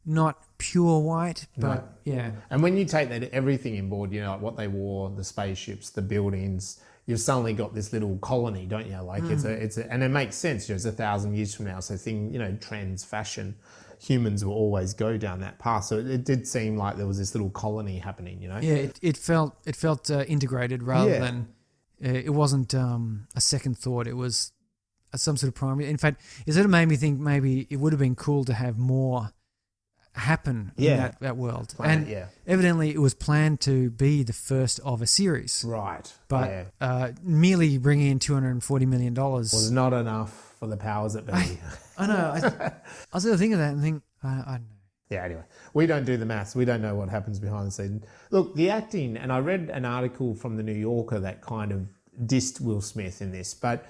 not pure white, but And when you take that everything in board, like what they wore, the spaceships, the buildings, you've suddenly got this little colony, don't you? Like it's and it makes sense. It's 1,000 years from now, so trends, fashion, humans will always go down that path. So it did seem like there was this little colony happening. Yeah, it felt integrated rather than it wasn't a second thought. It was some sort of primary. In fact, it sort of made me think maybe it would have been cool to have more happen in that world. Evidently it was planned to be the first of a series. Right. But merely bringing in $240 million was not enough for the powers that be. I know. I was sort of thinking of that and think, I don't know. Yeah, anyway, we don't do the maths. We don't know what happens behind the scenes. Look, the acting, and I read an article from the New Yorker that kind of dissed Will Smith in this, but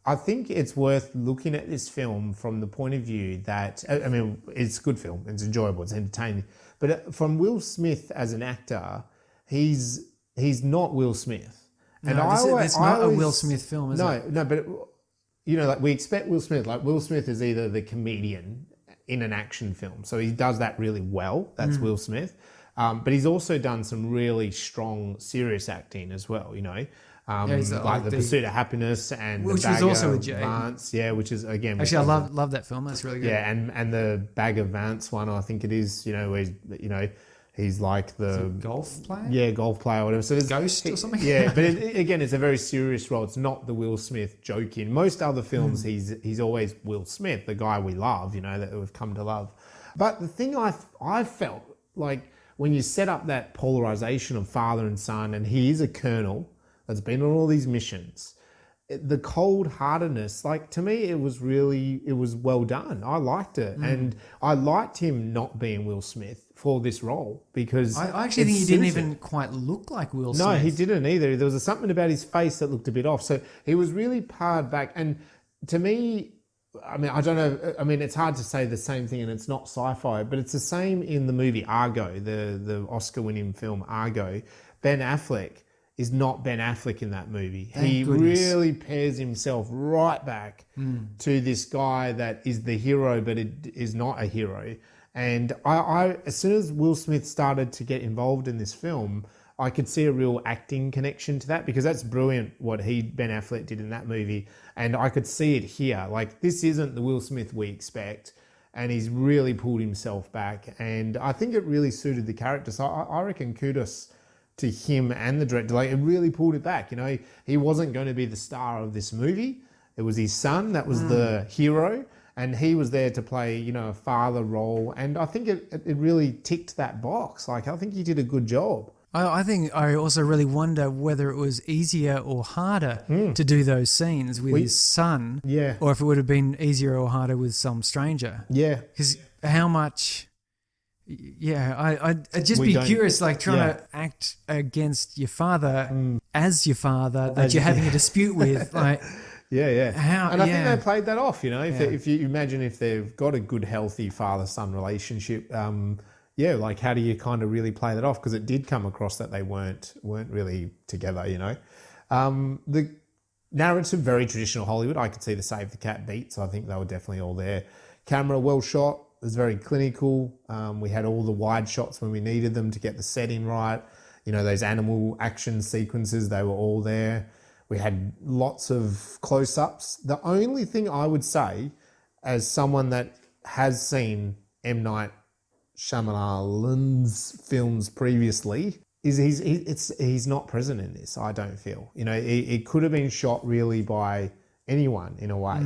I think it's worth looking at this film from the point of view that, I mean, it's a good film, it's enjoyable, it's entertaining, but from Will Smith as an actor, he's not Will Smith. And it's not a Will Smith film, is it? No, but like we expect Will Smith, like Will Smith is either the comedian in an action film, so he does that really well, that's Will Smith, but he's also done some really strong, serious acting as well, like the Pursuit of Happiness and which the Bag was also of a J. Vance, which is again. Actually, I love that film. That's really good. Yeah, and the Bag of Vance one, I think it is. Where he's like the golf player. Yeah, golf player or whatever. So there's Ghost or something. Yeah, but again, it's a very serious role. It's not the Will Smith joking. Most other films, he's always Will Smith, the guy we love. That we've come to love. But the thing I felt like when you set up that polarization of father and son, and he is a colonel that's been on all these missions, the cold-heartedness, like, to me, it was well done. I liked it. And I liked him not being Will Smith for this role, because I actually think he didn't even quite look like Will Smith. No, he didn't either. There was something about his face that looked a bit off. So he was really pared back. And to me, I mean, I don't know. I mean, it's hard to say the same thing, and it's not sci-fi, but it's the same in the movie Argo, the Oscar-winning film Argo. Ben Affleck is not Ben Affleck in that movie. He really pairs himself right back to this guy that is the hero, but it is not a hero. And I, as soon as Will Smith started to get involved in this film, I could see a real acting connection to that, because that's brilliant what Ben Affleck did in that movie. And I could see it here. Like, this isn't the Will Smith we expect. And he's really pulled himself back. And I think it really suited the character. So I reckon kudos to him and the director. Like, it really pulled it back. You know, he wasn't going to be the star of this movie. It was his son that was the hero. And he was there to play, you know, a father role. And I think it really ticked that box. Like, I think he did a good job. I think I also really wonder whether it was easier or harder to do those scenes with his son. Yeah. Or if it would have been easier or harder with some stranger. Yeah. Because how much... Yeah, I'd just be curious, like trying to act against your father as your father that you're having a dispute with. Like, yeah. And I think they played that off, you know. If you imagine if they've got a good, healthy father-son relationship, like how do you kind of really play that off? Because it did come across that they weren't really together, you know. The narrative, very traditional Hollywood. I could see the Save the Cat beats. I think they were definitely all there. Camera well shot. It was very clinical. We had all the wide shots when we needed them to get the setting right. You know, those animal action sequences, they were all there. We had lots of close-ups. The only thing I would say, as someone that has seen MNightShyamalan's films previously, is he's not present in this, I don't feel. You know, it could have been shot really by anyone in a way.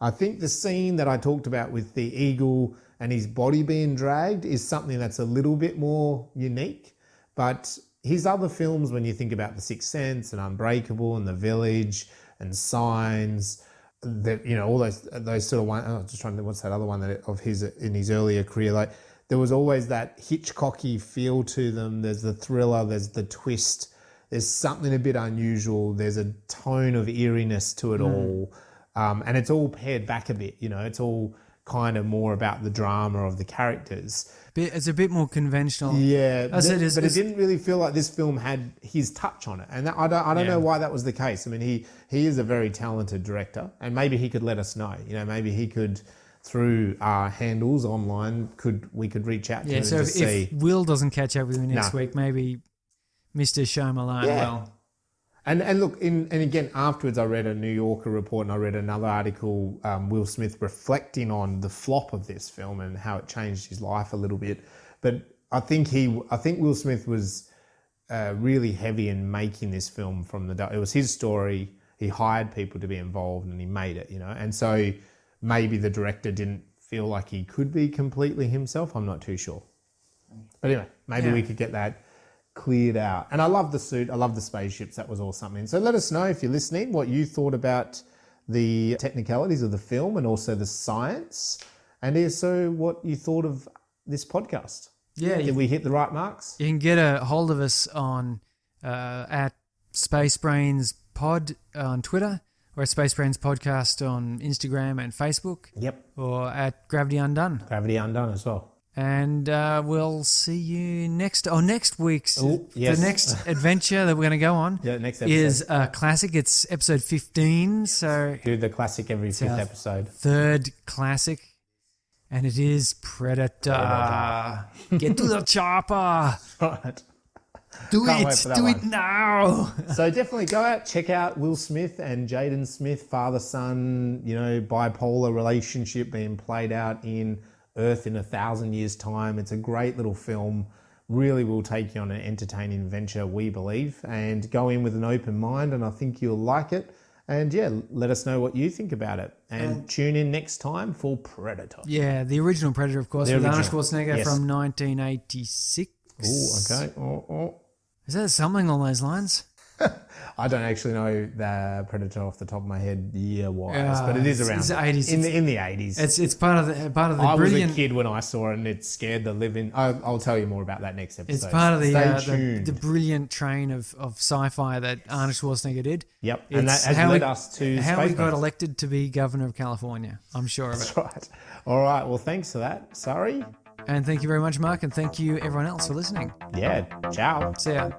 I think the scene that I talked about with the eagle and his body being dragged is something that's a little bit more unique. But his other films, when you think about The Sixth Sense and Unbreakable and The Village and Signs, that, you know, all those sort of ones. Oh, just trying to, what's that other one of his in his earlier career? Like, there was always that Hitchcocky feel to them. There's the thriller, there's the twist, there's something a bit unusual. There's a tone of eeriness to it all. And it's all pared back a bit, you know, it's all kind of more about the drama of the characters. It's a bit more conventional. Yeah, but it didn't really feel like this film had his touch on it. And I don't know why that was the case. I mean, he is a very talented director, and maybe he could let us know. You know, maybe he could, through our handles online, we could reach out to him and just see. If Will doesn't catch up with me next week, maybe Mr. Shyamalan will. And look, and again, afterwards I read a New Yorker report and I read another article, Will Smith reflecting on the flop of this film and how it changed his life a little bit. But I think Will Smith was really heavy in making this film it was his story. He hired people to be involved and he made it, you know. And so maybe the director didn't feel like he could be completely himself. I'm not too sure. But anyway, maybe we could get that cleared out. And I love the suit. I love the spaceships. That was all something. So let us know, if you're listening, what you thought about the technicalities of the film and also the science, and also what you thought of this podcast. Yeah. Did we hit the right marks? You can get a hold of us on at SpaceBrainsPod on Twitter, or at Spacebrains Podcast on Instagram and Facebook. Yep. Or at Gravity Undone. Gravity Undone as well. And we'll see you next week's. The next adventure that we're going to go on next episode is a classic. It's episode 15. So do the classic every fifth episode. Third classic. And it is Predator. Get to the chopper. Right. Do it now. So definitely go out, check out Will Smith and Jaden Smith, father-son, you know, bipolar relationship being played out in Earth in 1,000 years' time. It's a great little film. Really will take you on an entertaining adventure, we believe. And go in with an open mind, and I think you'll like it. And yeah, let us know what you think about it. And tune in next time for Predator. Yeah, the original Predator, of course, with Arnold Schwarzenegger from 1986. Oh, okay. Oh. Is that something along those lines? I don't actually know the Predator off the top of my head year-wise, but it is around it's 80s. In the 80s. It's part of the I brilliant. was a kid when I saw it, and it scared the living. I'll tell you more about that next episode. It's part of Stay tuned. the brilliant train of sci-fi that Arnold Schwarzenegger did. Yep, and that has led us to how Space he got Race. elected to be governor of California. I'm sure of it. That's right. All right. Well, thanks for that, Surrey. And thank you very much, Mark, and thank you everyone else for listening. Yeah. Ciao. See ya.